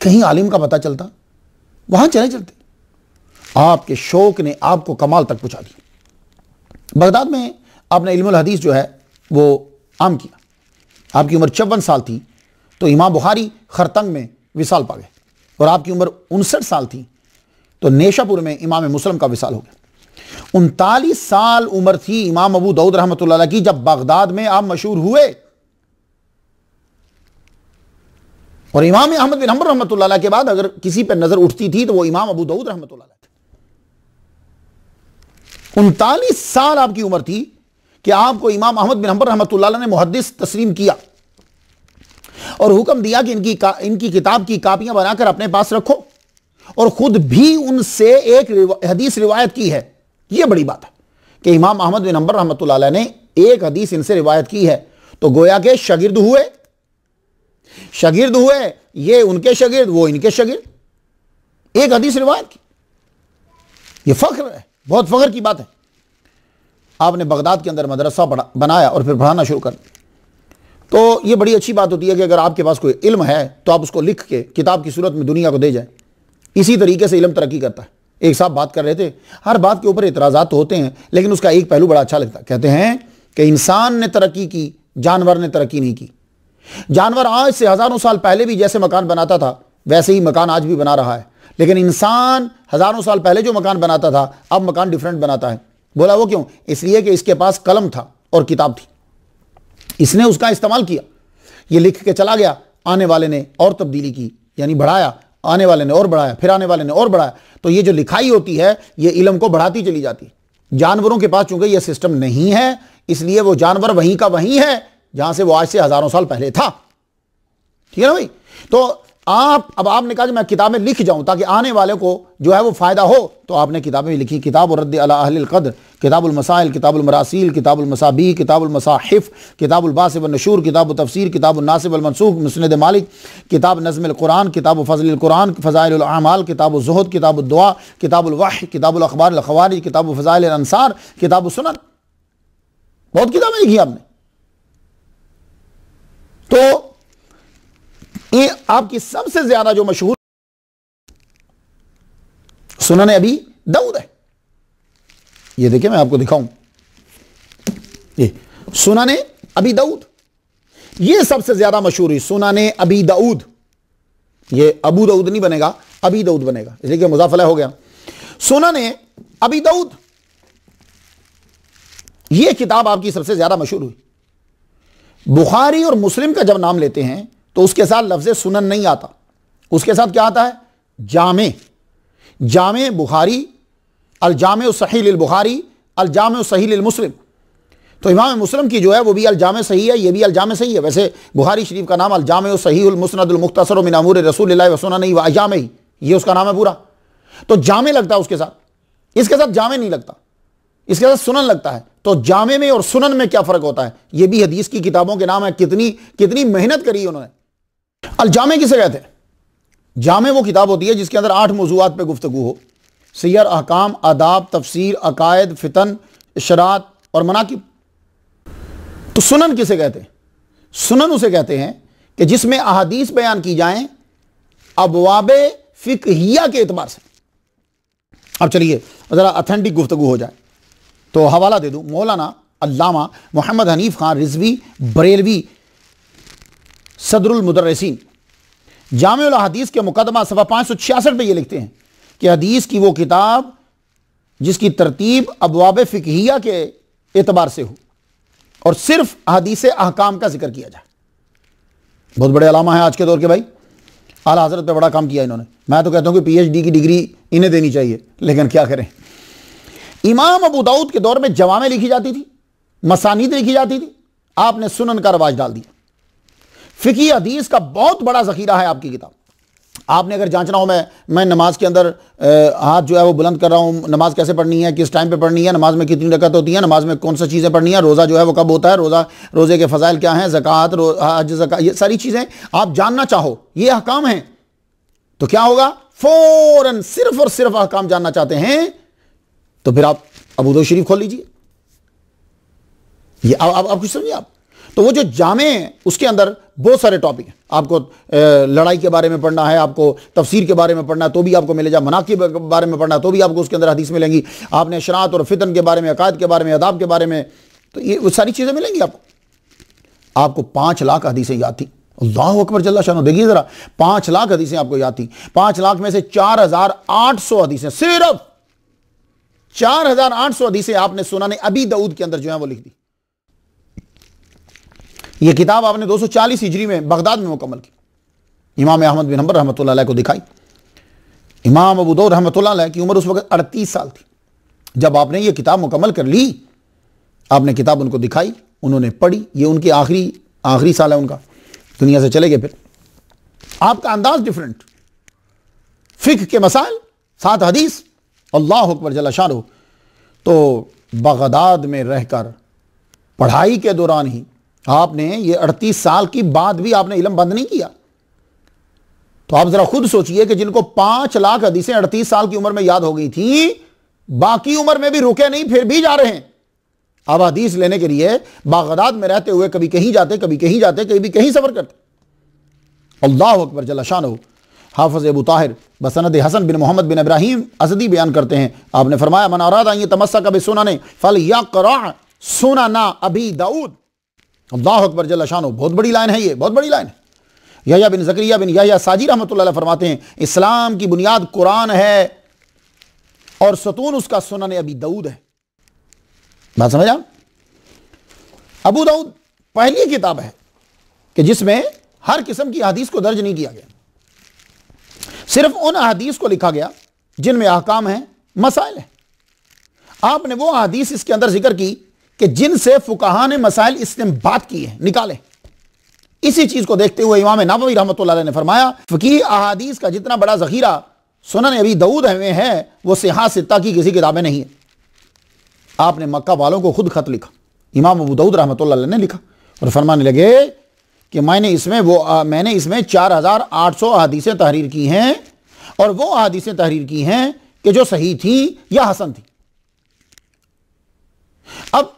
कहीं आलिम का पता चलता वहाँ चले चलते। आपके शौक ने आपको कमाल तक पहुँचा दिया। बगदाद में आपने इल्मुल हदीस जो है वो आम किया। आपकी उम्र 54 साल थी तो इमाम बुखारी खरतंग में विसाल पा गए, और आपकी उम्र 59 साल थी तो नेशापुर में इमाम मुस्लिम का विसाल हो गया। 39 साल उम्र थी इमाम अबू दाऊद रहमतुल्लाह अलैह की जब बगदाद में आप मशहूर हुए, और इमाम अहमद बिन हंबल रहमतुल्लाह अलैह के बाद अगर किसी पर नजर उठती थी तो वो इमाम अबू दाऊद रहमतुल्लाह अलैह थे। 39 साल आपकी उम्र थी कि आपको इमाम अहमद बिन हंबल रहमतुल्लाह अलैह ने मुहद्दिस तस्लीम किया और हुक्म दिया कि इनकी किताब की कापियां बनाकर अपने पास रखो, और खुद भी उनसे एक हदीस रिवायत की है। यह बड़ी बात है कि इमाम अहमद बिन हंबल रहमतुल्लाह अलैह ने एक हदीस इनसे रिवायत की है, तो गोया के शागिर्द हुए, ये उनके शागिर्द, वो इनके शागिर्द, एक हदीस रिवायत की। यह फख्र है, बहुत फख्र की बात है। आपने बगदाद के अंदर मदरसा बनाया और फिर पढ़ाना शुरू कर, तो ये बड़ी अच्छी बात होती है कि अगर आपके पास कोई इल्म है तो आप उसको लिख के किताब की सूरत में दुनिया को दे जाए। इसी तरीके से इल्म तरक्की करता है। एक साहब बात कर रहे थे, हर बात के ऊपर इतराज़ात तो होते हैं लेकिन उसका एक पहलू बड़ा अच्छा लगता है। कहते हैं कि इंसान ने तरक्की की, जानवर ने तरक्की नहीं की। जानवर आज से हज़ारों साल पहले भी जैसे मकान बनाता था वैसे ही मकान आज भी बना रहा है, लेकिन इंसान हज़ारों साल पहले जो मकान बनाता था अब मकान डिफरेंट बनाता है। बोला वो क्यों? इसलिए कि इसके पास कलम था और किताब थी, इसने उसका इस्तेमाल किया, ये लिख के चला गया, आने वाले ने और तब्दीली की, यानी बढ़ाया, आने वाले ने और बढ़ाया, फिर आने वाले ने और बढ़ाया। तो ये जो लिखाई होती है ये इल्म को बढ़ाती चली जाती है। जानवरों के पास चूंकि ये सिस्टम नहीं है इसलिए वो जानवर वहीं का वहीं है जहां से वो आज से हज़ारों साल पहले था। ठीक है ना भाई? तो अब आपने कहा कि मैं किताबें लिख जाऊं ताकि आने वाले को जो है वो फायदा हो, तो आपने किताबें लिखी। किताब रद्द अला अहलिल क़द्र, किताबुल मसाइल, किताबुल मरासील, किताबुल मसाबी, किताबुल मसाहिफ, किताबुल बास व नशूर, किताबुल तफसीर, किताबुल नासिब वल मनसूख, मुस्नद मालिक, किताब नज़्मुल कुरान, किताब फ़ज़लुल कुरान, फ़ज़ाइलुल अमाल, किताबुल ज़ुहद, किताबुल दुआ, किताबुल वह्य, किताबुल अख़बार अल ख़वारिज, किताबुल फ़ज़ाइल अल अंसार, किताबुल सुनन। बहुत किताबें लिखी आपने। तो ये आपकी सबसे ज्यादा जो मशहूर सुनन अबी दाऊद है। ये देखिए मैं आपको दिखाऊं, ये सुनन अबी दाऊद, ये सबसे ज्यादा मशहूर है सुनन अबी दाऊद। ये अबू दाऊद नहीं बनेगा, अबी दाऊद बनेगा, इसलिए कि मुज़ाफ़ हो गया। सुनन अबी दाऊद, ये किताब आपकी सबसे ज्यादा मशहूर हुई। बुखारी और मुस्लिम का जब नाम लेते हैं तो उसके साथ लफ्ज़ सुनन नहीं आता, उसके साथ क्या आता है? जामे। जामे बुखारी, अल जामे सही लिल बुखारी, अल जामे सही लिल मुस्लिम। तो इमाम मुस्लिम की जो है वो भी अल जामे सही है, ये भी अल जामे सही है। वैसे बुखारी शरीफ का नाम अल जामे सही उल मुस्नद उल मुख्तसर मिन अमूर रसूलिल्लाह व सुननिही व अय्यामिही, ये उसका नाम है पूरा। तो जामे लगता है उसके साथ, इसके साथ जामे नहीं लगता, इसके साथ सुनन लगता है। तो जामे में और सुनन में क्या फ़र्क होता है? ये भी हदीस की किताबों के नाम है। कितनी मेहनत करी उन्होंने। अल जामे किसे कहते हैं? जामे वो किताब होती है जिसके अंदर 8 मौज़ूआत पे गुफ्तगू हो, सियर, अहकाम, आदाब, तफसीर, अकायद, फितन, इशरात और मनाकिब। तो सुनन किसे कहते हैं? सुनन उसे कहते हैं कि जिसमें अहादीस बयान की जाएं अबवाबे फिकहिया के एतबार से। अब चलिए ज़रा ऑथेंटिक गुफ्तगू हो जाए तो हवाला दे दूं, मौलाना अल्लामा मोहम्मद हनीफ खान रिजवी बरेलवी सदरुल मुदर्रिसीन जामिउल हदीस के मुकदमा सफ़ा 566 पे ये लिखते हैं कि हदीस की वो किताब जिसकी तरतीब अबवाब फ़िक़हिया के एतबार से हो और सिर्फ हदीस अहकाम का जिक्र किया जाए। बहुत बड़े अलामा है आज के दौर के भाई, आला हज़रत पे बड़ा काम किया इन्होंने। मैं तो कहता हूँ कि पीएचडी की डिग्री इन्हें देनी चाहिए, लेकिन क्या करें। इमाम अबू दाऊद के दौर में जवामें लिखी जाती थी, मसानीद लिखी जाती थी, आपने सुनन का रवाज डाल दिया। फ़िक़ही हदीस का बहुत बड़ा ज़ख़ीरा है आपकी किताब। आपने अगर जांचना हो, मैं नमाज के अंदर हाथ जो है वो बुलंद कर रहा हूँ, नमाज कैसे पढ़नी है, किस टाइम पे पढ़नी है, नमाज में कितनी रकअत होती है, नमाज में कौन सा चीज़ें पढ़नी है, रोज़ा जो है वो कब होता है, रोज़े के फ़ज़ाइल क्या हैं, ज़कात, हज, ज़कात, ये सारी चीज़ें आप जानना चाहो, ये अहकाम हैं। तो क्या होगा, फ़ौरन सिर्फ और सिर्फ अहकाम जानना चाहते हैं तो फिर आप अबू दाऊद शरीफ खोल लीजिए। ये आप कुछ समझिए आप। तो वो जो जामे हैं उसके अंदर बहुत सारे टॉपिक हैं। आपको लड़ाई के बारे में पढ़ना है, आपको तफसीर के बारे में पढ़ना है तो भी आपको मिलेगा, मनाकिब के बारे में पढ़ना है तो भी आपको उसके अंदर हदीस मिलेंगी, आपने इशरात और फितन के बारे में, अकायद के बारे में, अदाब के बारे में, तो ये वो सारी चीज़ें मिलेंगी आपको। आपको 5 लाख हदीसें याद थी। अल्लाह अकबर जल्ला शानो। देखिए ज़रा, 5 लाख हदीसें आपको याद थी। 5 लाख में से 4800 हदीसें, सिर्फ 4800 हदीसें आपने सुनाने अबी दाऊद के अंदर जो है वो लिख दी। ये किताब आपने 240 हिजरी में बगदाद में मुकम्मल की। इमाम अहमद बिन हंबल रहमतुल्लाह अलैह को दिखाई। इमाम अबू दाऊद रहमतुल्लाह अलैह की उम्र उस वक्त 38 साल थी। जब आपने ये किताब मुकम्मल कर ली, आपने किताब उनको दिखाई, उन्होंने पढ़ी। ये उनकी आखिरी साल है उनका, दुनिया से चले गए। फिर आपका अंदाज डिफरेंट, फिक्र के मसाइल, 7 हदीस, अल्लाह अकबर जल्ला शानो। तो बगदाद में रहकर पढ़ाई के दौरान ही आपने ये 38 साल की बाद भी आपने इल्म बंद नहीं किया। तो आप जरा खुद सोचिए कि जिनको 5 लाख हदीसें 38 साल की उम्र में याद हो गई थी, बाकी उम्र में भी रुके नहीं, फिर भी जा रहे हैं। अब हदीस लेने के लिए बगदाद में रहते हुए कभी कहीं जाते, कभी कहीं जाते, कभी कहीं सफर करते। अल्लाह अकबर जल्ला शानो। हाफिज़ अबू ताहिर बसनद हसन बिन मोहम्मद बिन इब्राहिम असदी बयान करते हैं, आपने फरमाया मन अरादा ये तमस्सक बिसुनन फलयक़रा सुनना अबी दाऊद। अल्लाह अकबर जल्ला शानो। बहुत बड़ी लाइन है ये, बहुत बड़ी लाइन है। यहया बिन ज़करिया बिन यहया साजी रहमतुल्लाह अलैह फरमाते हैं इस्लाम की बुनियाद कुरान है और सतून उसका सुनन अबी दाऊद है। बात समझ आप? अबू दाऊद पहली किताब है कि जिसमें हर किस्म की हदीस को दर्ज नहीं किया गया, सिर्फ उन हदीस को लिखा गया जिनमें अहकाम है, मसाइल है। आपने वो हदीस इसके अंदर जिक्र की कि जिनसे फुकाहा ने मसाइल इस्तिंबात की है, निकाले। इसी चीज को देखते हुए इमाम नववी रहमतुल्लाह अलैह ने फरमाया फ़िक़ही अहादीस का जितना बड़ा ज़ख़ीरा सुनन अबी दाऊद में है वो सिहा सित्ता की किसी किताबें नहीं है। आपने मक्का वालों को खुद खत लिखा, इमाम अबू दाऊद रहमतुल्लाह अलैह ने लिखा और फरमाने लगे कि मैंने इसमें 4800 हदीसें तहरीर की हैं और वो हदीसें तहरीर की हैं कि जो सही थी या हसन थी। अब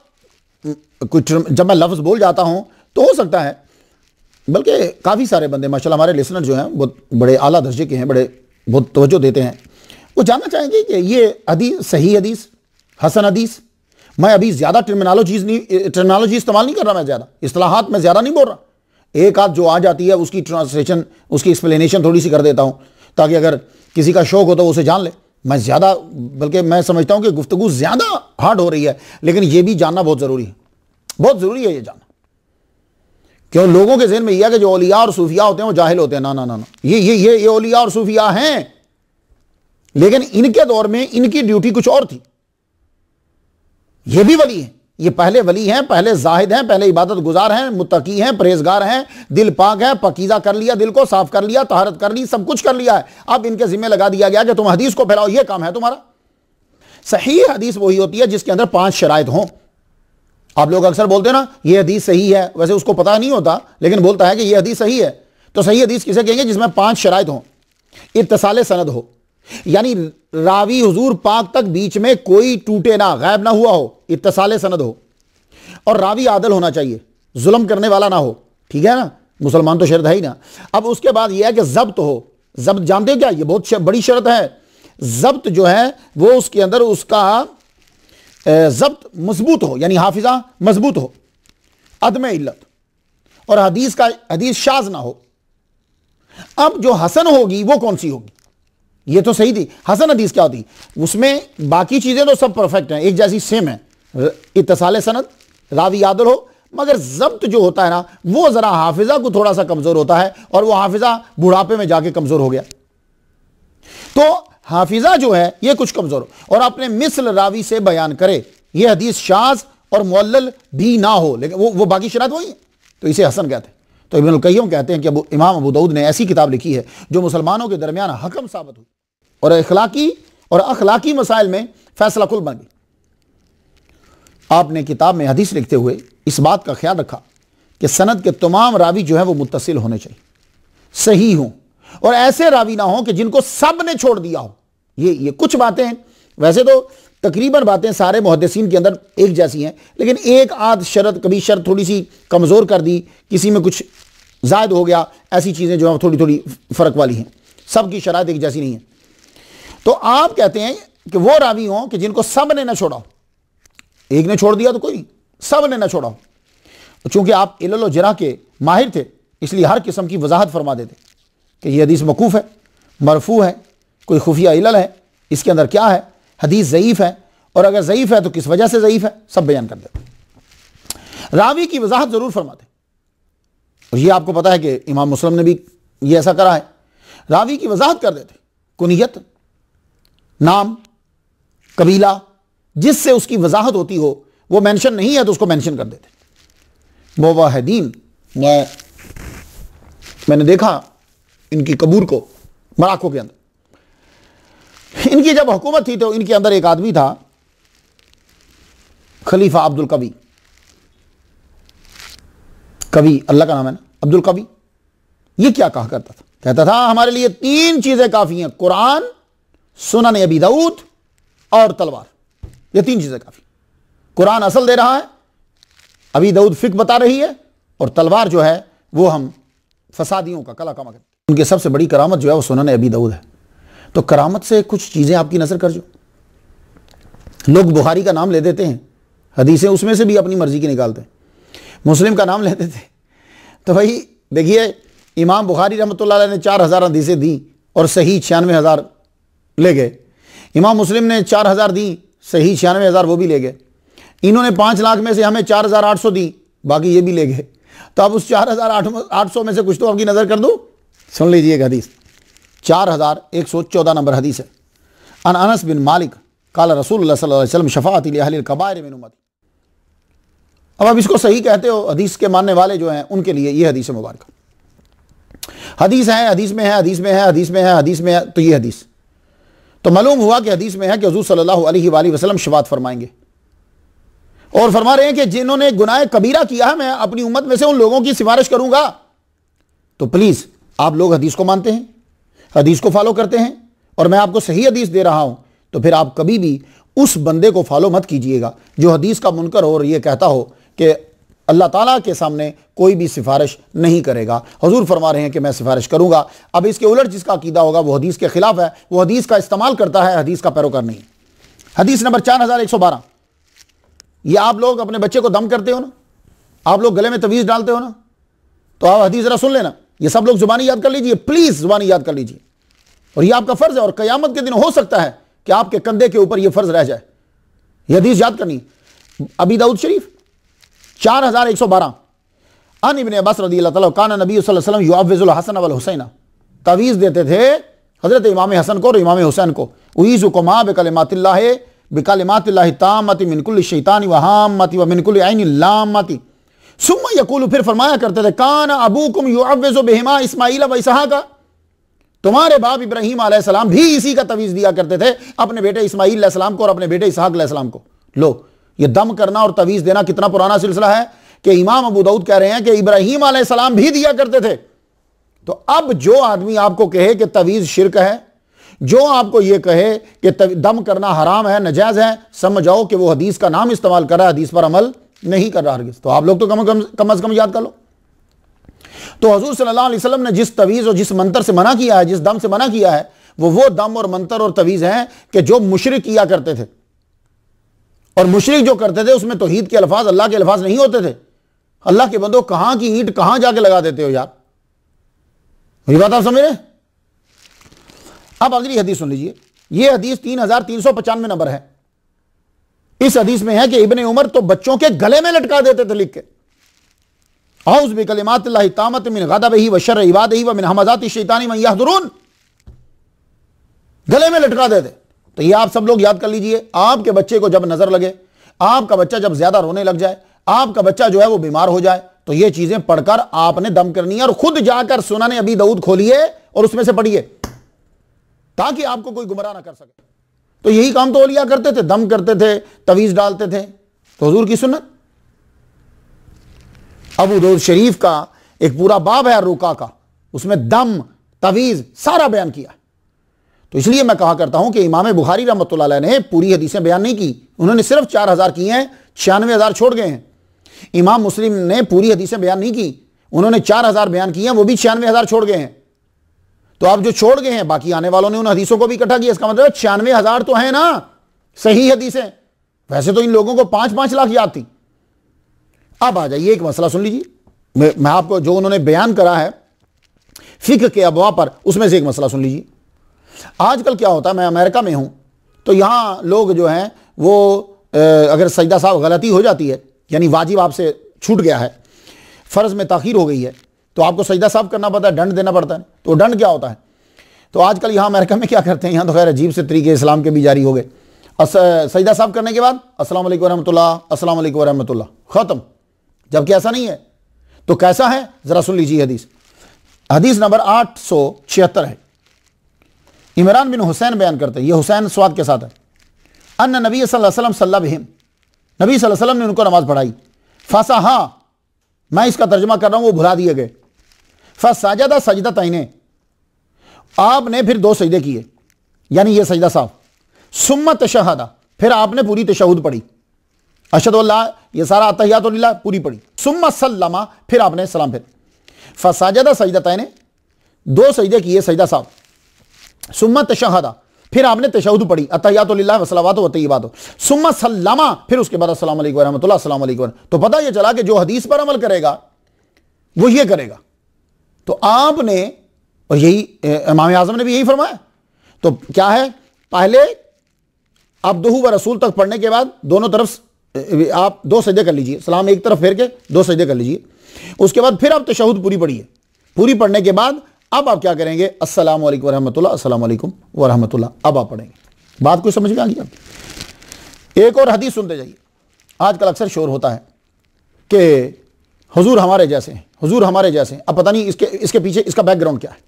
कुछ जब मैं लफ्ज़ बोल जाता हूं तो हो सकता है, बल्कि काफ़ी सारे बंदे माशाल्लाह हमारे लिसनर जो हैं बहुत बड़े आला दर्जे के हैं, बहुत तवज्जो देते हैं, वो जानना चाहेंगे कि ये हदीस सही हदीस, हसन हदीस। मैं अभी ज़्यादा टर्मिनोलॉजी इस्तेमाल नहीं कर रहा, मैं ज़्यादा इस्तिलाहात में ज़्यादा नहीं बोल रहा। एक आध जो आ जाती है उसकी ट्रांसलेशन, उसकी एक्सप्लेनेशन थोड़ी सी कर देता हूँ ताकि अगर किसी का शौक हो तो उसे जान ले। मैं ज़्यादा, बल्कि मैं समझता हूँ कि गुफ्तगू ज़्यादा हार्ड हो रही है, लेकिन ये भी जानना बहुत ज़रूरी है, बहुत ज़रूरी है ये जानना। क्यों लोगों के ज़हन में यह है कि जो औलिया और सूफिया होते हैं वो जाहिल होते हैं। ना ना ना ना, ये औलिया और सूफिया हैं, लेकिन इनके दौर में इनकी ड्यूटी कुछ और थी। ये भी वली हैं, ये पहले वली हैं, पहले जाहिद हैं, पहले इबादत गुजार हैं, मुत्तकी हैं, परहेजगार हैं, दिल पाक है, पकीज़ा कर लिया, दिल को साफ कर लिया, तहारत कर ली, सब कुछ कर लिया है। अब इनके जिम्मे लगा दिया गया कि तुम हदीस को फैलाओ, ये काम है तुम्हारा। सही हदीस वही होती है जिसके अंदर 5 शराइत हों। आप लोग अक्सर बोलते हैं ना ये हदीस सही है, वैसे उसको पता नहीं होता लेकिन बोलता है कि ये हदीस सही है। तो सही हदीस किसे कहेंगे? जिसमें 5 शराइत हों। इत्तिसाल सनद हो, यानी रावी हुजूर पाक तक बीच में कोई टूटे ना, गायब ना हुआ हो, इत्तिसाले सनद हो, और रावी आदल होना चाहिए, जुल्म करने वाला ना हो। ठीक है ना, मुसलमान तो शर्त है ही ना। अब उसके बाद यह है कि जब्त हो। जब्त जानते हो क्या, ये बहुत बड़ी शर्त है। जब्त जो है वो उसके अंदर उसका जब्त मजबूत हो, यानी हाफिजा मजबूत हो, अदम इल्लत, और हदीस शाज ना हो। अब जो हसन होगी वो कौन सी होगी, ये तो सही थी। हसन हदीस क्या होती, उसमें बाकी चीजें तो सब परफेक्ट हैं, एक जैसी सेम है, इत्तिसाले सनद, रावी आदल हो, मगर जब्त जो होता है ना वो जरा हाफिजा को थोड़ा सा कमजोर होता है, और वो हाफिजा बुढ़ापे में जाके कमजोर हो गया। तो हाफिजा जो है ये कुछ कमजोर और अपने मिसल रावी से बयान करे, ये हदीस शाज और मुअल्लल भी ना हो, लेकिन वो बाकी शरात वही है, तो इसे हसन कहते हैं। तो इब्नुल क़य्यिम कहते हैं कि इमाम अबू दाऊद ने ऐसी किताब लिखी है जो मुसलमानों के दरमियान हकम साबित हुई और अखलाकी मसाइल में फैसला कुल बन गई। आपने किताब में हदीस लिखते हुए इस बात का ख्याल रखा कि सनद के तमाम रावी जो है वो मुत्तसिल होने चाहिए, सही हों, और ऐसे रावी ना हो कि जिनको सब ने छोड़ दिया हो। ये कुछ बातें हैं, वैसे तो तकरीबन बातें सारे मुहद्दिसीन के अंदर एक जैसी हैं, लेकिन एक आध शर्त, कभी शर्त थोड़ी सी कमज़ोर कर दी, किसी में कुछ ज़ायद हो गया, ऐसी चीज़ें जो है थोड़ी थोड़ी फ़र्क वाली हैं, सबकी शरात एक जैसी नहीं है। तो आप कहते हैं कि वो रावी हों कि जिनको सब ने ना छोड़ा हो, एक ने छोड़ दिया तो कोई नहीं, सब ने ना छोड़ा हो। चूंकि आप इल्ल व जरह के माहिर थे, इसलिए हर किस्म की वजाहत फरमा देते कि ये हदीस मकूफ़ है, मरफू है, कोई खुफिया इल्ल है, इसके अंदर क्या है, हदीस ज़ईफ़ है, और अगर ज़ईफ़ है तो किस वजह से ज़ईफ़ है, सब बयान कर देते। रावी की वजाहत ज़रूर फरमाते, और ये आपको पता है कि इमाम मुस्लिम ने भी ये ऐसा करा है, रावी की वजाहत कर देते, कुनियत, नाम, कबीला, जिससे उसकी वजाहत होती हो, वो मेंशन नहीं है तो उसको मेंशन कर देते। मुवाहिदीन, मैंने देखा इनकी कबूर को मोरक्को के अंदर, इनकी जब हुकूमत थी तो इनके अंदर एक आदमी था, खलीफा अब्दुल कवी, कवि अल्लाह का नाम है ना, अब्दुल कवी। ये क्या कहा करता था, कहता था हमारे लिए तीन चीजें काफी हैं, कुरान, सुनन अबी दाऊद और तलवार, ये तीन चीजें काफी। कुरान असल दे रहा है, अबी दाऊद फिक बता रही है, और तलवार जो है वो हम फसादियों का कला कमा करते। उनकी सबसे बड़ी करामत जो है वो सुनन अबी दाऊद है। तो करामत से कुछ चीजें आपकी नजर कर, जो लोग बुखारी का नाम ले देते हैं, हदीसें उसमें से भी अपनी मर्जी की निकालते हैं, मुस्लिम का नाम ले देते हैं। तो भाई देखिए, इमाम बुखारी रहमतुल्लाह अलैह ने 4000 हदीसें दी और सही 96,000 ले गए। इमाम मुस्लिम ने 4000 दी, सही 96,000 वो भी ले गए। इन्होंने 5 लाख में से हमें 4800 दी, बाकी ये भी ले गए। तो अब उस 4800 में से कुछ तो आपकी नजर कर दो। सुन लीजिए हदीस, 4114 नंबर हदीस है। अन अनस बिन मालिक काल रसूलुल्लाह सल्लल्लाहु अलैहि वसल्लम शफाअत li अहलिल कबाइर मिन उम्मती। अब आप इसको सही कहते हो, हदीस के मानने वाले जो हैं उनके लिए ये हदीस मुबारक, हदीस है, हदीस में है, हदीस में है, हदीस में है, हदीस में है, तो ये हदीस तो मालूम हुआ कि हदीस में है कि हुजूर सल्लल्लाहु अलैहि वसल्लम शफाअत फरमाएंगे, और फरमा रहे हैं कि जिन्होंने गुनाह कबीरा किया है, मैं अपनी उम्मत में से उन लोगों की सिफारिश करूंगा। तो प्लीज आप लोग हदीस को मानते हैं, हदीस को फॉलो करते हैं, और मैं आपको सही हदीस दे रहा हूं, तो फिर आप कभी भी उस बंदे को फॉलो मत कीजिएगा जो हदीस का मुनकर हो और ये कहता हो कि अल्लाह ताला के सामने कोई भी सिफारिश नहीं करेगा। हुजूर फरमा रहे हैं कि मैं सिफारिश करूंगा। अब इसके उलट जिसका अकीदा होगा वो हदीस के खिलाफ है, वो हदीस का इस्तेमाल करता है, हदीस का पैरोकार नहीं। हदीस नंबर 4112, ये आप लोग अपने बच्चे को दम करते हो ना, आप लोग गले में तवीज़ डालते हो ना, तो आप हदीस जरा सुन लेना, ये सब लोग जुबानी याद कर लीजिए, प्लीज जुबानी याद कर लीजिए, और ये आपका फर्ज है, और कयामत के दिन हो सकता है कि आपके कंधे के ऊपर ये फर्ज रह जाए। ये हदीस याद करनी, अबी दाऊद शरीफ 4112, अन इब्न अब्बास रज़ियल्लाहु ताला कान नबी सल्लल्लाहु अलैहि वसल्लम युअव्विजुल हसन वल हुसैन, तवीज़ देते थे हजरत इमाम हसन को और इमाम हुसैन को, उईज़ुकुमा बिकलिमातिल्लाहि ताम्मति मिन कुल्लि शैतानि व हाम्मति व मिन कुल्लि ऐनि लाम्मति। सुम्मा यकूलु, फिर फरमाया करते थे, कान अबूकुम युअव्विज़ु बिहिमा इस्माईल व इसहाका, तुम्हारे बाप इब्राहीम अलैहिस्सलाम भी इसी का तवीज़ दिया करते थे अपने बेटे इस्माईल अलैहिस्सलाम को और अपने बेटे इसहाक अलैहिस्सलाम को। लो, ये दम करना और तवीज़ देना कितना पुराना सिलसिला है कि इमाम अबू दाऊद कह रहे हैं कि इब्राहीम अलैहिस्सलाम भी दिया करते थे। तो अब जो आदमी आपको कहे कि तवीज़ शिर्क है, जो आपको यह कहे कि दम करना हराम है, नजायज है, समझ जाओ कि वो हदीस का नाम इस्तेमाल कर रहा है, हदीस पर अमल नहीं कर रहा हरगिज़। तो आप लोग तो कम अज कम याद कर लो। तो हुजूर सल्लल्लाहु अलैहि वसल्लम ने जिस तवीज़ और जिस मंतर से मना किया है, जिस दम से मना किया है, वो दम और मंतर और तवीज़ हैं कि जो मुशरिक किया करते थे। और मुशरिक जो करते थे उसमें तौहीद के अल्फाज, अल्लाह के अल्फाज नहीं होते थे। अल्लाह के बंदो, कहां की ईंट कहां जाके लगा देते हो यार, ये बात आप समझ रहे हैं। अब अगली हदीस सुन लीजिए। यह हदीस 3395 नंबर है। इस हदीस में है कि इब्ने उमर तो बच्चों के गले में लटका देते थे लिख के, औज़ बिकलिमातिल्लाहि ताम्मति मिन गज़बिही व शर्रि इबादिही व मिन हमाज़ाति शैतानी मन यहज़ुरून, गले में लटका देते। तो ये आप सब लोग याद कर लीजिए। आपके बच्चे को जब नजर लगे, आपका बच्चा जब ज्यादा रोने लग जाए, आपका बच्चा जो है वो बीमार हो जाए, तो ये चीजें पढ़कर आपने दम करनी है और खुद जाकर सुनन अबी दाऊद खोलिए और उसमें से पढ़िए, ताकि आपको कोई गुमराह ना कर सके। तो यही काम तो औलिया करते थे, दम करते थे, तवीज डालते थे। तो हुजूर की सुन्नत। अबू दाऊद शरीफ का एक पूरा बाब है रुका का, उसमें दम, तवीज सारा बयान किया। तो इसलिए मैं कहा करता हूं कि इमाम बुखारी रहमतुल्लाह अलैह ने पूरी हदीसें बयान नहीं की, उन्होंने सिर्फ 4000 की हैं, 96,000 छोड़ गए हैं। इमाम मुस्लिम ने पूरी हदीसें बयान नहीं की, उन्होंने 4000 बयान की हैं, वो भी 96,000 छोड़ गए हैं। तो आप जो छोड़ गए हैं, बाकी आने वालों ने उन हदीसों को भी इकट्ठा किया। इसका मतलब 96,000 तो है ना सही हदीसें। वैसे तो इन लोगों को 5-5 लाख याद थी। अब आ जाइए, एक मसला सुन लीजिए। मैं आपको जो उन्होंने बयान करा है फिक्र के अबवा पर, उसमें से एक मसला सुन लीजिए। आजकल क्या होता है, मैं अमेरिका में हूं, तो यहां लोग जो हैं वो अगर सजदा साहब गलती हो जाती है, यानी वाजिब आपसे छूट गया है, फ़र्ज़ में ताख़ीर हो गई है, तो आपको सजदा साहब करना पड़ता है, दंड देना पड़ता है। तो दंड क्या होता है? तो आजकल यहाँ अमेरिका में क्या करते हैं, यहाँ तो खैर अजीब से तरीके इस्लाम के भी जारी हो गए। सजदा साहब करने के बाद अस्सलाम वालेकुम रहमतुल्लाह, अस्सलाम वालेकुम रहमतुल्लाह, ख़त्म। जबकि ऐसा नहीं है। तो कैसा है, ज़रा सुन लीजिए हदीस। हदीस नंबर 876 है। इमरान बिन हुसैन बयान करते हैं, ये हुसैन स्वाद के साथ है। अन्ना नबी सल्लल्लाहु अलैहि वसल्लम सल्ला बिहिम, नबी सल्लल्लाहु अलैहि वसल्लम ने उनको नमाज पढ़ाई। फसा, हाँ मैं इसका तर्जमा कर रहा हूं, वो भुला दिए गए। फसाजदा सजदतैने, आपने फिर 2 सजदे किए, यानी ये सजदा साहब। सुम्मा तशहदा, फिर आपने पूरी तशहुद पढ़ी, अशहदु अल्लाह, ये सारा अत्तहियातु लिल्लाह पूरी पढ़ी। सुम्मा सल्लमा, फिर आपने सलाम फिर। फसाजदा सजदतैने, 2 सजदे किए सजदा साहब। सुम्मा तशहदा, फिर आपने तशहुद पढ़ी, अत्तहियातु लिल्लाह व सलावातु व तय्यिबातु। सुम्मा सल्लमा, फिर उसके बाद अस्सलामु अलैकुम व रहमतुल्लाह, अस्सलामु अलैकुम। तो पता ये चला कि जो हदीस पर अमल करेगा वो ये करेगा। तो आपने, और यही इमाम आज़म ने भी यही फरमाया। तो क्या है, पहले अब्दुहु व रसूल तक पढ़ने के बाद दोनों तरफ आप 2 सजदे कर लीजिए, सलाम एक तरफ फेर के 2 सजदे कर लीजिए। उसके बाद फिर आप तशहुद पूरी पढ़िए। पूरी पढ़ने के बाद अब आप क्या करेंगे, अस्सलामु अलैकुम रहमतुल्लाह, अस्सलामु अलैकुम व रहमतुल्लाह, अब आप पढ़ेंगे। बात कोई समझ में आ गई आप? एक और हदीस सुनते जाइए। आजकल अक्सर शोर होता है कि हुजूर हमारे जैसे हैं, हुजूर हमारे जैसे हैं। अब पता नहीं इसके पीछे इसका बैकग्राउंड क्या है।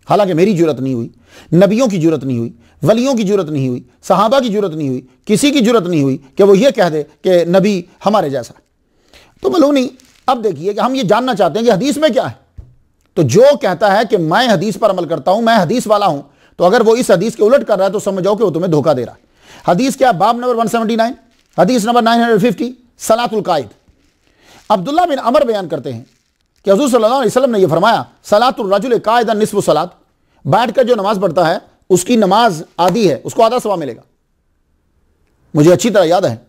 हालांकि मेरी जरूरत नहीं हुई, नबियों की जरूरत नहीं हुई, वलियों की जरूरत नहीं हुई, सहाबा की जरूरत नहीं हुई, किसी की जरूरत नहीं हुई कि वो ये कह दे कि नबी हमारे जैसा। तो मालूम नहीं। अब देखिए कि हम ये जानना चाहते हैं कि हदीस में क्या है। तो जो कहता है कि मैं हदीस पर अमल करता हूं, मैं हदीस वाला हूं, तो अगर वो इस हदीस के उलट कर रहा है तो समझ जाओ कि वो तुम्हें धोखा दे रहा है। हदीस क्या, बाब नंबर 179, हदीस नंबर 950, सलातुल कायद। अब्दुल्लाह बिन अमर बयान करते हैं कि हुजूर सल्लल्लाहु अलैहि वसल्लम ने यह फरमाया, सलातुर रजुल कायदन निस्फु सलात, बैठकर जो नमाज पढ़ता है उसकी नमाज आधी है, उसको आधा सवाब मिलेगा। मुझे अच्छी तरह याद है,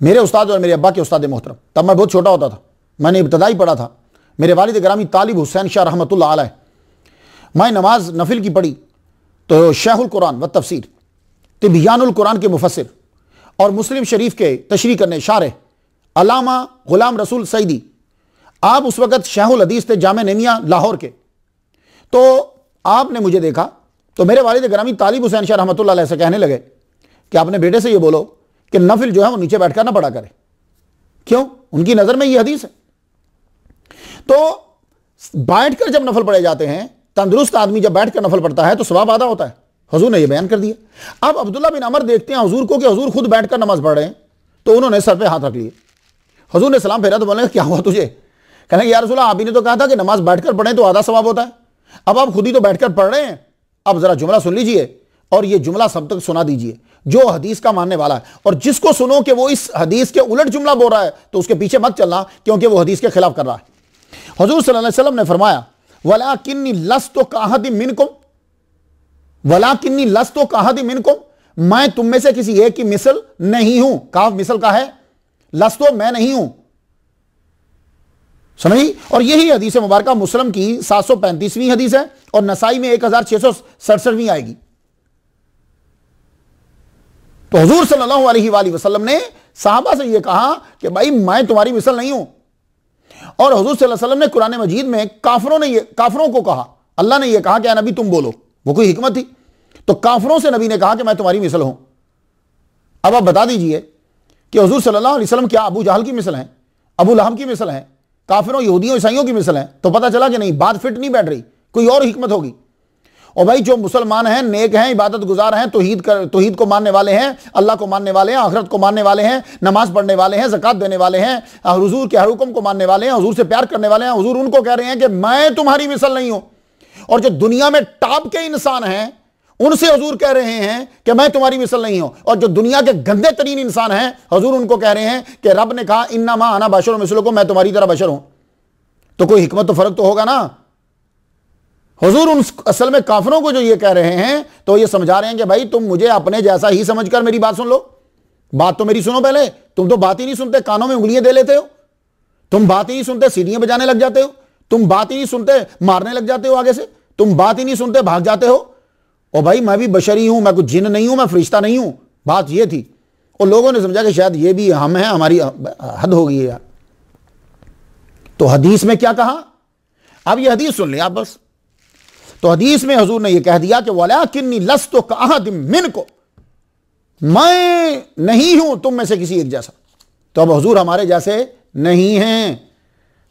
मेरे उस्ताद और मेरे अब्बा के उस्ताद मोहतरम, तब मैं बहुत छोटा होता था, मैंने इब्तदाई पढ़ा था, मेरे वालिद ग्रामी तालिब हुसैन शाह रहमतुल्लाह अलैह। मैं नमाज नफिल की पढ़ी तो शेहुल कुरान व तफसीर, तिबियानुल कुरान के मुफस्सिर और मुस्लिम शरीफ के तशरीह करने शारे अल्लामा गुलाम रसूल सईदी, आप उस वक़्त शेहुल हदीस थे जामे नमिया लाहौर के। तो आपने मुझे देखा तो मेरे वालिद ग्रामी तालिब हुसैन शाह रहमतुल्लाह अलैह से कहने लगे कि अपने बेटे से ये बोलो कि नफिल जो है वो नीचे बैठकर ना पढ़ा करे। क्यों? उनकी नज़र में ये हदीस है। तो बैठकर जब नफल पढ़े जाते हैं, तंदुरुस्त आदमी जब बैठकर नफल पढ़ता है तो सवाब आधा होता है। हुजूर ने यह बयान कर दिया। अब अब्दुल्लाह बिन अमर देखते हैं हुजूर को कि हुजूर खुद बैठकर नमाज पढ़ रहे हैं, तो उन्होंने सर पे हाथ रख लिए। हुजूर ने सलाम फेरा तो बोले क्या हुआ तुझे? कहने या रसूल अल्लाह, आप ही ने तो कहा था कि नमाज बैठकर पढ़ें तो आधा सवाब होता है। अब आप खुद ही तो बैठकर पढ़ रहे हैं, अब जरा जुमला सुन लीजिए और ये जुमला सब तक सुना दीजिए जो हदीस का मानने वाला है, और जिसको सुनो कि वो इस हदीस के उलट जुमला बोल रहा है तो उसके पीछे मत चलना, क्योंकि वो हदीस के खिलाफ कर रहा है। हुजूर सल्लल्लाहु अलैहि वसल्लम ने फरमाया वलाकिन्नी लस्तु काहदी मिनकुम, वलाकिन्नी लस्तु काहदी मिनकुम, मैं तुम में से किसी एक की मिसल नहीं हूं। काफ मिसल का है, लस्तु मैं नहीं हूं, समझी। और यही हदीस मुबारक मुस्लिम की 735वीं हदीस है और नसाई में 1667वीं आएगी। तो हुजूर सल्लल्लाहु अलैहि वसल्लम ने साहबा से यह कहा कि भाई मैं तुम्हारी मिसल नहीं हूं। और हुजूर सल्लल्लाहु अलैहि वसल्लम ने कुरान मजीद में काफरों को कहा, अल्लाह ने यह कहा कि नबी तुम बोलो, वो कोई हिकमत थी। तो काफरों से नबी ने कहा कि मैं तुम्हारी मिसल हूं। अब आप बता दीजिए कि हुजूर सल्लल्लाहु अलैहि वसल्लम क्या अबू जहल की मिसल हैं, अबू लहब की मिसल हैं, काफिरों यहूदियों ईसाइयों की मिसल हैं? तो पता चला कि नहीं, बात फिट नहीं बैठ रही, कोई और हिकमत होगी। और भाई जो मुसलमान हैं, नेक हैं, इबादत गुजार हैं, तौहीद को मानने वाले हैं, अल्लाह को मानने वाले हैं, आखिरत को मानने वाले हैं, नमाज पढ़ने वाले हैं, ज़कात देने वाले हैं, हुजूर के हर हुक्म को मानने वाले हैं, हुजूर से प्यार करने वाले हैं, हुजूर उनको कह रहे हैं कि मैं तुम्हारी मिसल नहीं हूं। और जो दुनिया में टॉप के इंसान हैं उनसे हुजूर कह रहे हैं कि मैं तुम्हारी मिसल नहीं हूं। और जो दुनिया के गंदे तरीन इंसान हैं हुजूर उनको कह रहे हैं कि रब ने कहा इन्नमा अना बशरुम मिसलुकुम, मैं तुम्हारी तरह बशर हूं। तो कोई हिकमत तो फर्क तो होगा ना। हुजूर उन असल में काफिरों को जो ये कह रहे हैं तो ये समझा रहे हैं कि भाई तुम मुझे अपने जैसा ही समझकर मेरी बात सुन लो। बात तो मेरी सुनो पहले, तुम तो बात ही नहीं सुनते, कानों में उंगलियां दे लेते हो, तुम बात ही नहीं सुनते, सीढ़ियां बजाने लग जाते हो, तुम बात ही नहीं सुनते, मारने लग जाते हो आगे से, तुम बात ही नहीं सुनते, भाग जाते हो। और भाई मैं भी बशरी हूं, मैं कुछ जिन नहीं हूं, मैं फरिश्ता नहीं हूं। बात ये थी। और लोगों ने समझा कि शायद ये भी हम हैं, हमारी हद हो गई है यार। तो हदीस में क्या कहा, अब ये हदीस सुन लिया आप बस। तो हदीस में हुजूर ने यह कह दिया कि वलाकिन्नी लस्तु कअहदिम मिनकुम, मैं नहीं हूं तुम में से किसी एक जैसा। तो अब हुजूर हमारे जैसे नहीं हैं।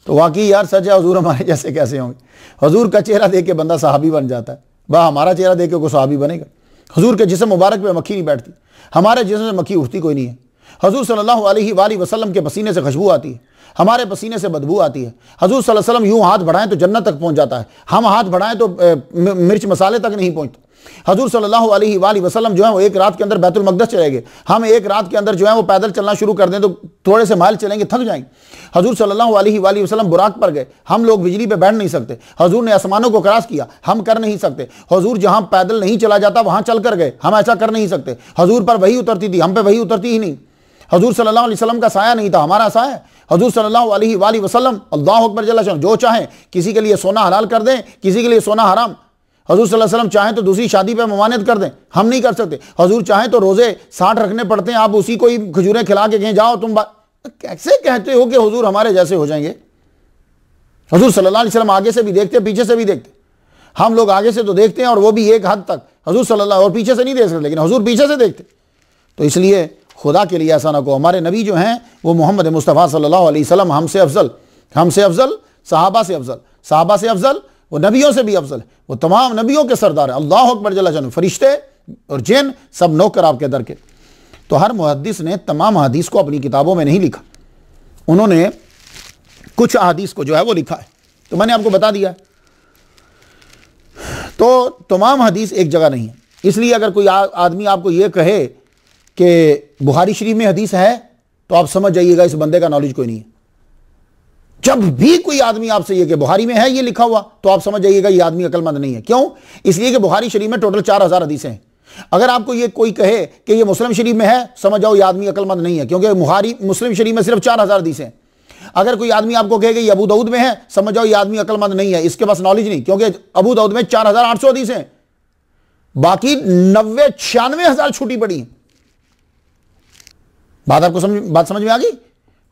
तो वाकई यार सच है, हुजूर हमारे जैसे कैसे होंगे। हुजूर का चेहरा देख के बंदा सहाबी बन जाता है, वाह हमारा चेहरा देख के कोई सहाबी बनेगा। हुजूर के जिस्म मुबारक पे मक्खी नहीं बैठती, हमारे जिस्म से मक्खी उठती कोई नहीं है। हुजूर सल्लल्लाहु अलैहि वसल्लम के पसीने से खुशबू आती है, हमारे पसीने से बदबू आती है। हुजूर सल्लल्लाहु अलैहि वसल्लम यूं हाथ बढ़ाएं तो जन्नत तक पहुंच जाता है, हम हाथ बढ़ाएं तो मिर्च मसाले तक नहीं पहुंचते। हुजूर सल्लल्लाहु अलैहि वसल्लम जो है वो एक रात के अंदर बैतुल मक़दस चले गए, हम एक रात के अंदर जो है वो पैदल चलना शुरू कर दें तो थोड़े से माइल चलेंगे थक जाएंगे। हुजूर सल्लल्लाहु अलैहि वसल्लम बुराक पर गए, हम लोग बिजली पे बैठ नहीं सकते। हुजूर ने आसमानों को क्रॉस किया, हम कर नहीं सकते। हुजूर जहां पैदल नहीं चला जाता वहां चल कर गए, हम ऐसा कर नहीं सकते। हुजूर पर वही उतरती थी, हम पे वही उतरती ही नहीं। हुजूर सल्लल्लाहु अलैहि वसल्लम का साया नहीं था, हमारा साया। हुजूर सल्लल्लाहु अलैहि वसल्लम अल्लाह अकबर जल्ल शान जो चाहें, किसी के लिए सोना हलाल कर दें, किसी के लिए सोना हराम। हुजूर सल्लल्लाहु अलैहि वसल्लम चाहें तो दूसरी शादी पे ममानियत कर दें, हम नहीं कर सकते। हुजूर चाहें तो रोजे 60 रखने पड़ते हैं, आप उसी को ही खजूरें खिला के कहीं जाओ तुम कैसे कहते हो कि हुजूर हमारे जैसे हो जाएंगे। हुजूर सल्लल्लाहु अलैहि वसल्लम आगे से भी देखते, पीछे से भी देखते। हम लोग आगे से तो देखते हैं और वो भी एक हद तक, हुजूर सल्लल्लाहु और पीछे से नहीं देख सकते, लेकिन हुजूर पीछे से देखते। तो इसलिए खुदा के लिए ऐसा ना को, हमारे नबी जो हैं वो मोहम्मद मुस्तफ़ा सल्लल्लाहु अलैहि वसल्लम हमसे अफजल, सहाबा से अफजल, सहाबा से अफजल, वो नबियों से भी अफजल है, वो तमाम नबियों के सरदार हैं। अल्लाह अकबर जल्ल शान, फरिश्ते और जिन सब नौकर आपके दर के। तो हर मुहद्दिस ने तमाम हदीस को अपनी किताबों में नहीं लिखा, उन्होंने कुछ हदीस को जो है वो लिखा है। तो मैंने आपको बता दिया। तो तमाम हदीस एक जगह नहीं है, इसलिए अगर कोई आदमी आपको ये कहे कि बुखारी शरीफ में हदीस है तो आप समझ जाइएगा इस बंदे का नॉलेज कोई नहीं है। जब भी कोई आदमी आपसे ये कि बुखारी में है ये लिखा हुआ, तो आप समझ जाइएगा ये आदमी अकलमंद नहीं है। क्यों? इसलिए कि बुखारी शरीफ में टोटल 4000 हदीसें हैं। अगर आपको ये कोई कहे कि ये मुस्लिम शरीफ में है, समझ जाओ ये आदमी अकलमंद नहीं है, क्योंकि बुखारी मुस्लिम शरीफ में सिर्फ 4000 हदीसें हैं। अगर कोई आदमी आपको कहे कि ये अबू दाऊद में है, समझ जाओ ये आदमी अकलमंद नहीं है, इसके पास नॉलेज नहीं, क्योंकि अबू दाऊद में 4800 हदीसें हैं, बाकी 90-96,000 छूटी पड़ी हैं। बात समझ में आ गई?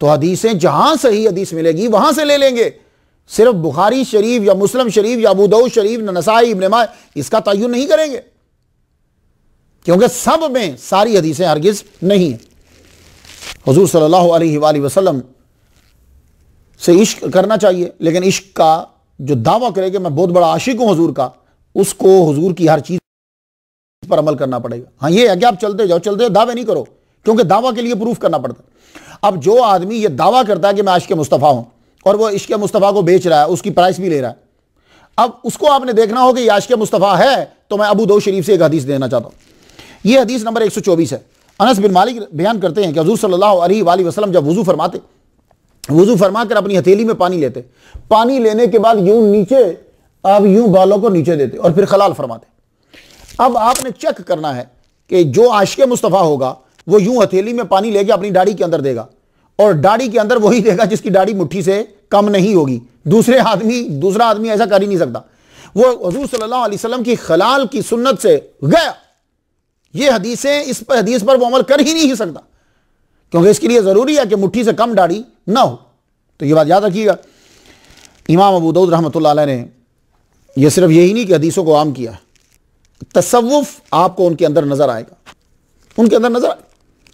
तो हदीसें जहां सही हदीस मिलेगी वहां से ले लेंगे। सिर्फ बुखारी शरीफ या मुस्लिम शरीफ या अबू दाऊद शरीफ, नसाई, इब्न माजा, इसका तय्युन नहीं करेंगे, क्योंकि सब में सारी हदीसें हरगिज नहीं है। हुजूर सल्लल्लाहु अलैहि वसल्लम से इश्क करना चाहिए, लेकिन इश्क का जो दावा करे कि मैं बहुत बड़ा आशिक हूं हुजूर का, उसको हुजूर की हर चीज पर अमल करना पड़ेगा। हाँ ये है कि आप चलते जाओ दावे नहीं करो, क्योंकि दावा के लिए प्रूफ करना पड़ता है। अब जो आदमी ये दावा करता है कि मैं इश्क मुस्तफ़ा हूं और वो इश्क मुस्तफ़ा को बेच रहा है, उसकी प्राइस भी ले रहा है, अब उसको आपने देखना हो कि आशिक मुस्तफ़ा है, तो मैं अबू दाऊद शरीफ से एक हदीस देना चाहता हूं। यह हदीस नंबर 124 है। अनस बिन मालिक बयान करते हैं कि हुज़ूर सल्लल्लाहु अलैहि वसल्लम जब वुज़ू फरमाते, वुज़ू फरमाकर अपनी हथेली में पानी लेते, पानी लेने के बाद यूं नीचे, अब यूं बालों को नीचे देते और फिर खलाल फरमाते। अब आपने चेक करना है कि जो आशिक मुस्तफ़ा होगा वो यूं हथेली में पानी लेके अपनी दाढ़ी के अंदर देगा, और दाढ़ी के अंदर वही देगा जिसकी दाढ़ी मुट्ठी से कम नहीं होगी। दूसरा आदमी ऐसा कर ही नहीं सकता। वो हुज़ूर सल्लल्लाहु अलैहि वसल्लम की खलाल की सुन्नत से गया। ये हदीसें, इस पर हदीस पर वो अमल कर ही नहीं सकता, क्योंकि इसके लिए जरूरी है कि मुट्ठी से कम दाढ़ी ना हो। तो ये बात याद रखिएगा। इमाम अबू दाऊद रहमतुल्लाह अलैह ने यह सिर्फ यही नहीं कि हदीसों को आम किया, तसव्वुफ आपको उनके अंदर नजर आएगा, उनके अंदर नजर आएगा।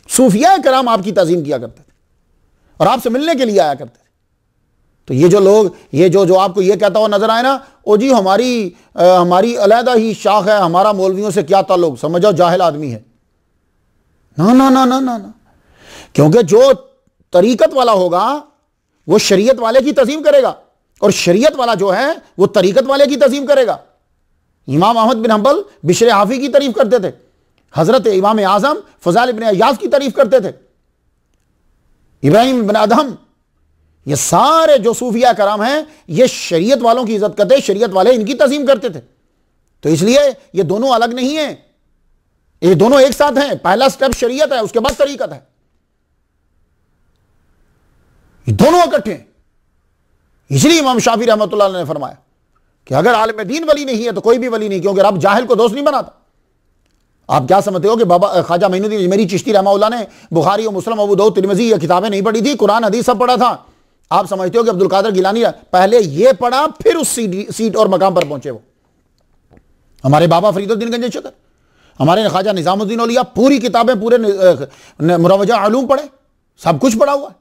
सूफिया कराम आपकी ताज़ीम किया करते थे और आपसे मिलने के लिए आया करते थे। तो ये जो लोग, ये जो आपको ये कहता हुआ नजर आए ना, ओ जी हमारी अलहदा ही शाख है, हमारा मौलवियों से क्या ताल्लुक, समझो जाहिल आदमी है। ना ना ना ना ना ना, क्योंकि जो तरीकत वाला होगा वो शरीयत वाले की तज़ीम करेगा, और शरीयत वाला जो है वो तरीकत वाले की तज़ीम करेगा। इमाम अहमद बिन हंबल बिशर हाफी की तारीफ करते थे, हजरत इमाम आजम फज़ाइल इब्न अय्याज़ की तारीफ करते थे, इब्राहिम बिन अदहम, ये सारे जो सूफिया कराम हैं ये शरीयत वालों की इज्जत करते, शरीयत वाले इनकी तज़ीम करते थे। तो इसलिए ये दोनों अलग नहीं है, ये दोनों एक साथ हैं। पहला स्टेप शरीयत है, उसके बाद तरीकत है, ये दोनों इकट्ठे हैं। इसलिए इमाम शाफी रहमतुल्लाह अलैह ने फरमाया कि अगर आलिम दीन वली नहीं है तो कोई भी वली नहीं, क्योंकि रब जाहिल को दोस्त नहीं बनाता। आप क्या समझते हो कि बाबा ख्वाजा मोइनुद्दीन अजमेरी चिश्ती रहमतुल्लाह ने बुखारी और मुस्लिम, अबू दाऊद, तिरमिज़ी ये किताबें नहीं पढ़ी थी, कुरान हदीस सब पढ़ा था? आप समझते हो कि अब्दुल कादिर गिलानी पहले ये पढ़ा फिर उस सीट और मकाम पर पहुंचे? वो हमारे बाबा फरीदुद्दीन गंज शकर, हमारे ख्वाजा निजामुद्दीन औलिया पूरी किताबें, पूरे मुरवजा अलूम पढ़े, सब कुछ पढ़ा हुआ है।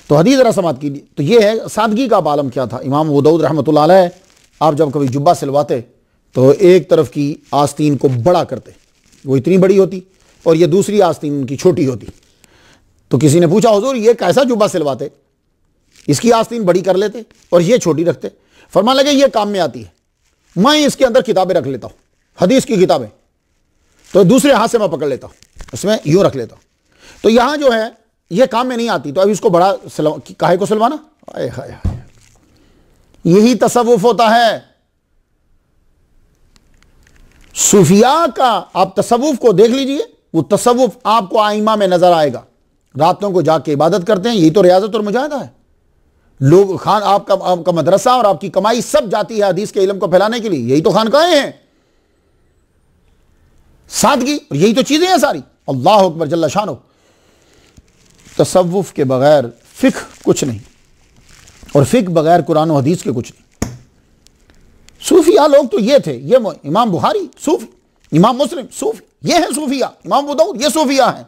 तो हदीस जरा समात कीजिए। तो ये है सादगी का आलम क्या था। इमाम अबू दाऊद रहमतुल्लाह अलैह, आप जब कभी जुब्बा सिलवाते तो एक तरफ की आस्तीन को बड़ा करते, वो इतनी बड़ी होती, और ये दूसरी आस्तीन उनकी छोटी होती। तो किसी ने पूछा, हुजूर ये कैसा जुब्बा सिलवाते? इसकी आस्तीन बड़ी कर लेते और ये छोटी रखते। फरमाने लगे ये काम में आती है, मैं इसके अंदर किताबें रख लेता हूँ, हदीस की किताबें, तो दूसरे हाथ से मैं पकड़ लेता हूँ, उसमें यूँ रख लेता हूँ। तो यहाँ जो है ये काम में नहीं आती, तो अभी इसको बड़ा काहे को सिलवाना? आए हाय हाय, यही तसव्वुफ होता है सूफिया का। आप तसव्वुफ को देख लीजिए, वो तसव्वुफ आपको आइमा में नजर आएगा। रातों को जाके इबादत करते हैं, यही तो रियाजत और मुजाहिदा है। लोग खान आपका मदरसा और आपकी कमाई सब जाती है हदीस के इल्म को फैलाने के लिए, यही तो खानकाहें हैं। सादगी, यही तो चीजें हैं सारी। अल्लाह अकबर जल्ला शानो। तसव्वुफ के बगैर फिक्र कुछ नहीं, और फिक्र बगैर कुरान और हदीस के कुछ नहीं। सूफिया लोग तो ये थे, ये इमाम बुखारी सूफी, इमाम मुस्लिम सूफी, ये है सूफिया। इमाम अबू दाऊद ये सूफिया है।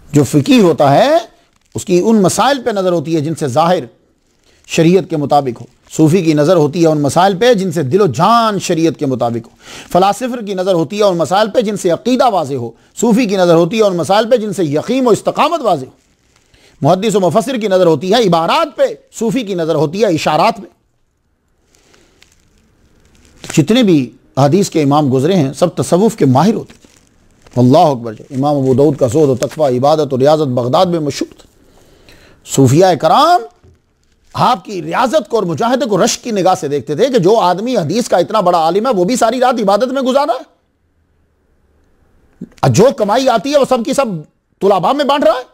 जो फिकी होता है उसकी उन मसाइल पे नजर होती है जिनसे जाहिर शरीयत के मुताबिक हो। सूफी की नज़र होती है उन मसाइल पे जिनसे दिलो जान शरीयत के मुताबिक हो। फलासिफर की नज़र होती है उन मसाइल पे जिनसे अकीदा वाज़े हो। सूफी की नज़र होती है उन मसाइल पे जिनसे यकीन और इस्तकामत वाज़े हो। मुहद्दिस और मुफस्सिर की नज़र होती है इबारात पे, सूफी की नज़र होती है इशारात पे। जितने भी हदीस के इमाम गुजरे हैं सब तसव्वुफ के माहिर होते थे। अल्लाह अकबर। इमाम अबू दाऊद का ज़ुहद और तक़वा, इबादत और रियाज़त बगदाद में मशहूर था। सूफिया कराम आपकी रियाजत को और मुजाहिदे को रश्क की निगाह से देखते थे कि जो आदमी हदीस का इतना बड़ा आलिम है वो भी सारी रात इबादत में गुजारा है, जो कमाई आती है वो सब की सब तुलाबा में बांट रहा है।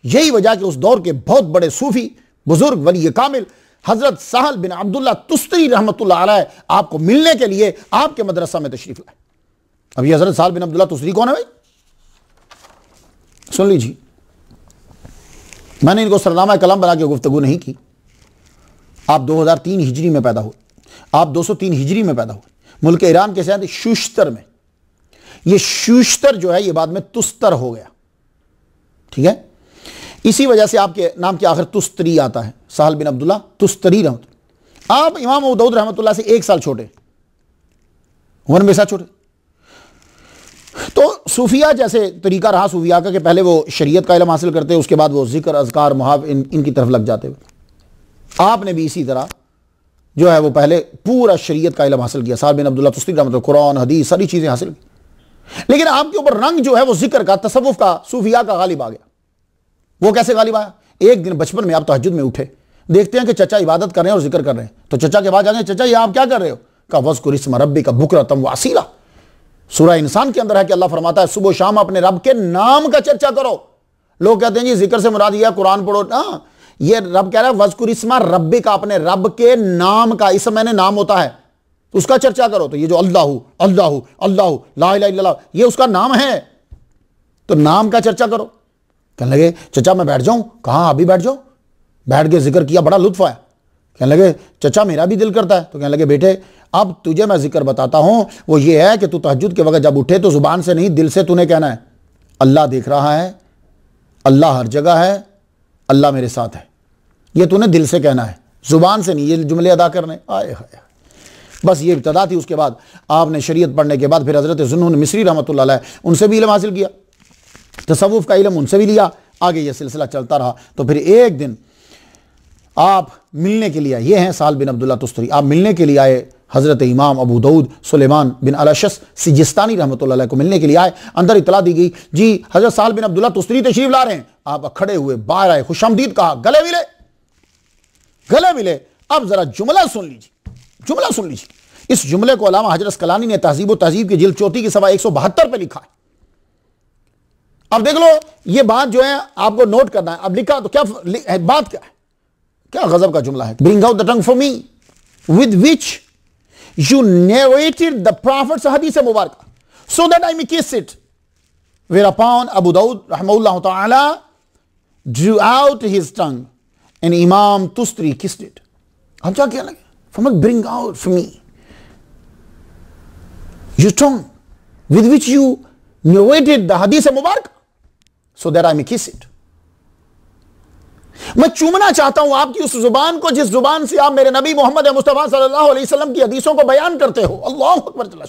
यही वजह कि उस दौर के बहुत बड़े सूफी बुजुर्ग वली कामिल हजरत सहल बिन अब्दुल्ला तुस्तरी रहमतुल्लाह अलैह आपको मिलने के लिए आपके मदरसा में तशरीफ लाए। अभी हजरत सहल बिन अब्दुल्ला तुस्तरी कौन है भाई? सुन लीजिए, मैंने इनको सरनामा कलम बना के गुफ्तगू नहीं की। आप 2003 हिजरी में पैदा हुए, आप 203 हिजरी में पैदा हुए, मुल्क ईरान के शहर शूश्तर में। ये शूश्तर जो है ये बाद में तुस्तर हो गया, ठीक है। इसी वजह से आपके नाम के आखिर तुस्तरी आता है, सहल बिन अब्दुल्ला तुस्तरी रहमत। आप इमाम अबू दाऊद रहमतुल्लाह से 1 साल छोटे, उम्र में साथ छोटे। तो सूफिया जैसे तरीका रहा सूफिया का कि पहले वो शरीयत का इल्म हासिल करते, उसके बाद वो जिक्र अज़कार मुहाव इनकी तरफ लग जाते हुए। आपने भी इसी तरह जो है वो पहले पूरा शरीयत का इल्म हासिल किया। साल बिन अब्दुल्ला तुस्तरी रहमतुल्लाह, कुरान हदीस सारी चीजें हासिल की, लेकिन आपके ऊपर रंग जो है वो जिक्र का, तसव्वुफ का, सूफिया का गालिब आ गया। वो कैसे गालिब आया? एक दिन बचपन में आप तहज्जुद में उठे, देखते हैं कि चचा इबादत कर रहे हैं और जिक्र कर रहे हैं, तो चचा के पास जाएंगे, चचा ये आप क्या कर रहे हो? का वज़्कुर इस्म रब्बिका बुकरतम व असीला। सूरह इंसान के अंदर है कि अल्लाह फरमाता है सुबह शाम अपने रब के नाम का चर्चा करो। लोग कहते हैं जी जिक्र से मुराद यह कुरान पढ़ो। हाँ, ये रब कह रहा है वज़्कुर इस्म रब्बिका, अपने रब के नाम का, इसम मैंने नाम होता है, उसका चर्चा करो। तो ये जो अल्लाहु अल्लाहु अल्लाहु ला इलाहा इल्लल्लाह, ये उसका नाम है, तो नाम का चर्चा करो। कहने लगे चचा मैं बैठ जाऊं? कहाँ, अभी बैठ जाओ। बैठ के जिक्र किया, बड़ा लुत्फ आया। कहने लगे चचा मेरा भी दिल करता है। तो कहने लगे बेटे अब तुझे मैं जिक्र बताता हूं, वो ये है कि तू तहज्जुद के वक्त जब उठे तो जुबान से नहीं दिल से तूने कहना है अल्लाह देख रहा है, अल्लाह हर जगह है, अल्लाह मेरे साथ है। ये तूने दिल से कहना है, जुबान से नहीं, ये जुमले अदा करने। आए हाय, बस ये इब्तदा थी। उसके बाद आपने शरीयत पढ़ने के बाद फिर हज़रत ज़ुन्नून मिस्री रहमतुल्लाह अलैह उनसे भी इल्म हासिल किया, तसव्वुफ का इल्म उनसे भी लिया। आगे ये सिलसिला चलता रहा। तो फिर एक दिन आप मिलने के लिए आए, ये हैं साल बिन अब्दुल्ला तुस्तरी, आप मिलने के लिए आए हज़रत इमाम अबू दाऊद सुलेमान बिन अलशस सिजिस्तानी रहमतुल्लाह अलैह को मिलने के लिए आए। अंदर इतला दी गई जी हज़रत साल बिन अब्दुल्ला तुस्तरी तशरीफ ला रहे हैं। आप खड़े हुए, बाहर आए, खुशामदीद कहा, गले मिले, गले मिले। अब जरा जुमला सुन लीजिए, जुमला सुन लीजिए। इस जुमले को अल्लामा हजरत अस्कलानी ने तहजीब व तहजीब की जिल्द 34 की सवा 172 पे लिखा है। अब देख लो, ये बात जो है आपको नोट करना है। अब लिखा तो क्या बात क्या है, क्या गजब का जुमला है। Bring out the tongue for me with which you narrated the profits हदीस मुबारक सो दैट आई मे किस it, whereupon Abu Dawud rahimahullah ta'ala drew out his tongue and Imam Tustari kissed it. अब क्या लगे, फरमाया bring out for me your tongue with which you narrated the hadith mubarak so that I may kiss it. मैं चूमना चाहता हूं आपकी उस जुबान को जिस जुबान से आप मेरे नबी मोहम्मद मुस्तफा सल्लल्लाहु अलैहि वसल्लम की हदीसों को बयान करते हो। अल्लाहु अकबर।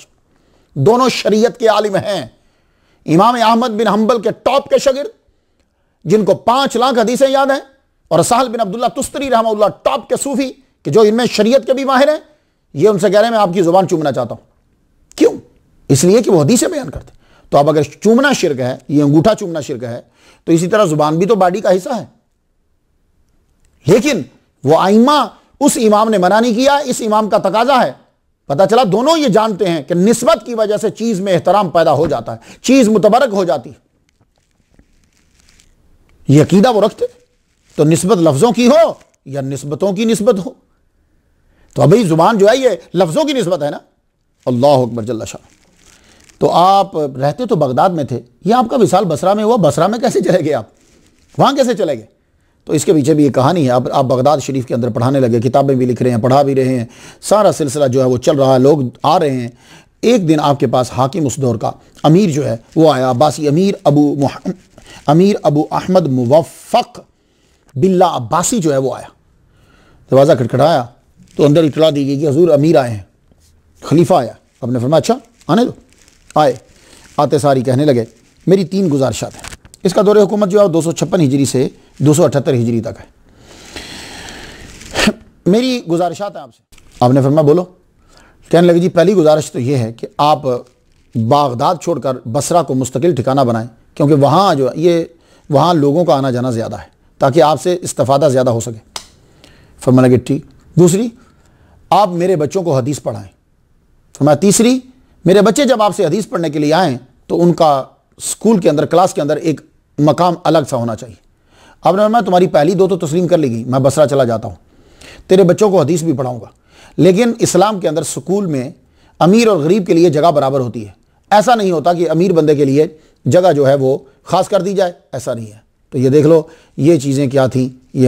दोनों शरीयत के आलिम हैं, इमाम अहमद बिन हंबल के टॉप के शागिर्द जिनको 5 लाख हदीसें याद हैं, और साहल बिन अब्दुल्ला तुस्तरी रहमतुल्लाह टॉप के सूफी कि जो इनमें शरीयत के भी माहिर हैं। ये उनसे कह रहे हैं मैं आपकी जुबान चूमना चाहता हूं। क्यों? इसलिए कि वो हदीसें बयान करते। तो अब अगर चूमना शिर्क है, ये अंगूठा चूमना शिर्क है, तो इसी तरह जुबान भी तो बॉडी का हिस्सा है। लेकिन वो आइमा उस इमाम ने मना नहीं किया, इस इमाम का तकाजा है। पता चला दोनों ये जानते हैं कि निस्बत की वजह से चीज में एहतराम पैदा हो जाता है, चीज मुतबरक हो जाती है। ये अकीदा वो रखते। तो निस्बत लफ्जों की हो या निस्बतों की निस्बत हो, तो अभी जुबान जो है ये लफ्जों की निस्बत है ना। अल्लाह अकबर जल्ला शाह। तो आप रहते तो बगदाद में थे, ये आपका विसाल बसरा में हुआ। बसरा में कैसे चले गए आप, वहां कैसे चले गए? तो इसके पीछे भी ये कहानी है। आप बगदाद शरीफ के अंदर पढ़ाने लगे, किताबें भी लिख रहे हैं, पढ़ा भी रहे हैं, सारा सिलसिला जो है वो चल रहा है, लोग आ रहे हैं। एक दिन आपके पास हाकिम उस दौर का अमीर जो है वो आया, अब्बासी अमीर अबू अहमद मुवफ़्फ़क़ बिल्ला अब्बासी जो है वो आया। दरवाज़ा खटखटाया तो अंदर इतला दी गई कि हुजूर अमीर आए हैं, खलीफा आया। आपने फरमाया अच्छा आने दो। आए, आते सारी कहने लगे मेरी 3 गुजारिशात हैं। इसका दौरे हुकूमत जो है 256 हिजरी से 278 हिजरी तक है। मेरी गुजारिशात है आपसे। आपने फरमाया बोलो। कहने लगे जी पहली गुजारिश तो ये है कि आप बागदाद छोड़कर बसरा को मुस्तकिल ठिकाना बनाएं, क्योंकि वहाँ जो ये वहाँ लोगों का आना जाना ज़्यादा है, ताकि आपसे इस्तिफ़ादा ज़्यादा हो सके। फरमाया लगे ठीक। दूसरी, आप मेरे बच्चों को हदीस पढ़ाएं। फरमाया तीसरी, मेरे बच्चे जब आपसे हदीस पढ़ने के लिए आएँ तो उनका स्कूल के अंदर, क्लास के अंदर एक मकाम अलग सा होना चाहिए। आपने फरमाया तुम्हारी पहली 2 तो तस्लीम कर ली गई, मैं बसरा चला जाता हूँ, तेरे बच्चों को हदीस भी पढ़ाऊँगा। लेकिन इस्लाम के अंदर स्कूल में अमीर और गरीब के लिए जगह बराबर होती है। ऐसा नहीं होता कि अमीर बंदे के लिए जगह जो है वो ख़ास कर दी जाए, ऐसा नहीं है। तो ये देख लो, ये चीज़ें क्या थी, ये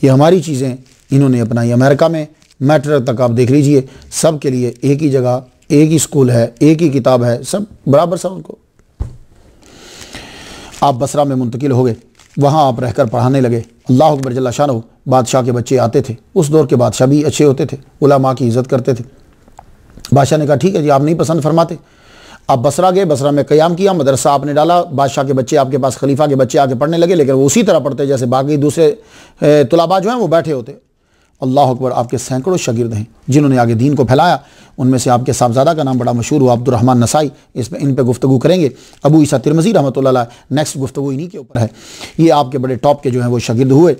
हमारी चीज़ें इन्होंने अपनाई। अमेरिका में मैट्रिक तक आप देख लीजिए, सब के लिए एक ही जगह, एक ही स्कूल है, एक ही किताब है, सब बराबर सा उनको। आप बसरा में मुंतकिल हो गए, वहाँ आप रहकर पढ़ाने लगे। अल्लाह अकबर जल्ला शानहू। बादशाह के बच्चे आते थे, उस दौर के बादशाह भी अच्छे होते थे, उलमा की इज़्ज़त करते थे। बादशाह ने कहा ठीक है जी, आप नहीं पसंद फरमाते, आप बसरा गए, बसरा में क़याम किया, मदरसा आपने डाला, बादशाह के बच्चे आपके पास, खलीफा के बच्चे आके पढ़ने लगे, लेकिन वो उसी तरह पढ़ते जैसे बाकी दूसरे तुलाबा जो हैं वो बैठे होते। अल्लाह अकबर, आपके सैकड़ों शागिर्द हैं जिन्होंने आगे दीन को फैलाया। उनमें से आपके साहबजादा का नाम बड़ा मशहूर हुआ, अब्दुर्रहमान नसाई। इन पे गुफ्तगू करेंगे। अबू ईसा तिरमिज़ी रहमतुल्लाह अलैह, नेक्स्ट गुफ्तगू इन्हीं के ऊपर है। ये आपके बड़े टॉप के जो हैं वो शागिर्द हुए।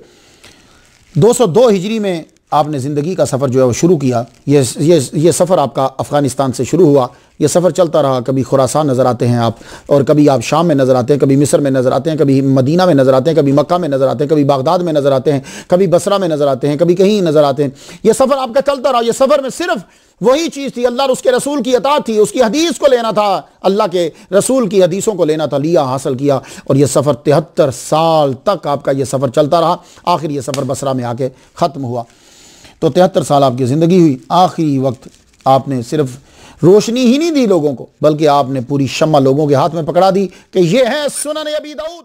202 हिजरी में आपने ज़िंदगी का सफ़र जो है वो शुरू किया। ये सफ़र आपका अफ़गानिस्तान से शुरू हुआ। ये सफ़र चलता रहा। कभी खुरासान नज़र आते हैं आप, और कभी आप शाम में नज़र आते हैं, कभी मिस्र में नज़र आते हैं, कभी मदीना में नज़र आते हैं, कभी मक्का में नज़र आते हैं, कभी बागदाद में नज़र आते हैं, कभी बसरा में नज़र आते हैं, कभी कहीं नज़र आते हैं। ये सफ़र आपका चलता रहा। ये सफ़र में सिर्फ वही चीज़ थी, अल्लाह और उसके रसूल की अताअत थी, उसकी हदीस को लेना था, अल्लाह के रसूल की हदीसों को लेना था। लिया, हासिल किया, और ये सफ़र 73 साल तक आपका ये सफ़र चलता रहा। आखिर ये सफ़र बसरा में आके ख़त्म हुआ। तो 73 साल आपकी ज़िंदगी हुई। आखिरी वक्त आपने सिर्फ रोशनी ही नहीं दी लोगों को, बल्कि आपने पूरी शम्मा लोगों के हाथ में पकड़ा दी कि ये है सुनन अबी दाऊद,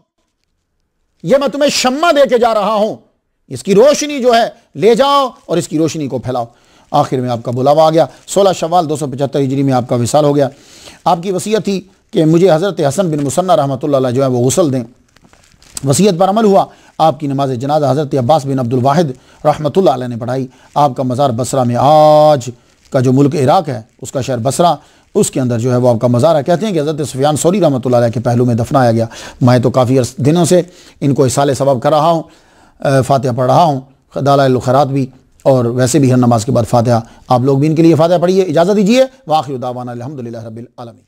ये मैं तुम्हें शम्मा दे के जा रहा हूं, इसकी रोशनी जो है ले जाओ और इसकी रोशनी को फैलाओ। आखिर में आपका बुलावा आ गया। 16 शव्वाल 275 हिजरी में आपका विसाल हो गया। आपकी वसीयत थी कि मुझे हज़रत हसन बिन मुसन्ना रहमतुल्लाह अलैह जो है वो गुस्ल दें। वसीयत पर अमल हुआ। आपकी नमाज जनाजा हज़रत अब्बास बिन अब्दुल वाहिद रहमतुल्लाह अलैह ने पढ़ाई। आपका मज़ार बसरा में, आज का जो मुल्क इराक़ है उसका शहर बसरा, उसके अंदर जो है वो आपका मज़ार है। कहते हैं कि हज़रत सुफियान सौरी रहमतुल्लाह अलैह के पहलू में दफनाया गया। मैं तो काफ़ी दिनों से इनको इसाले सवाब कर रहा हूँ, फ़ातिहा पढ़ रहा हूँ, दलाइल खैरात भी, और वैसे भी हर नमाज के बाद फ़ातिहा। आप लोग भी इनके लिए फ़ातिहा पढ़िए। इजाज़त दीजिए। व आखिर दावाना अल्हम्दुलिल्लाहि रब्बिल आलमीन।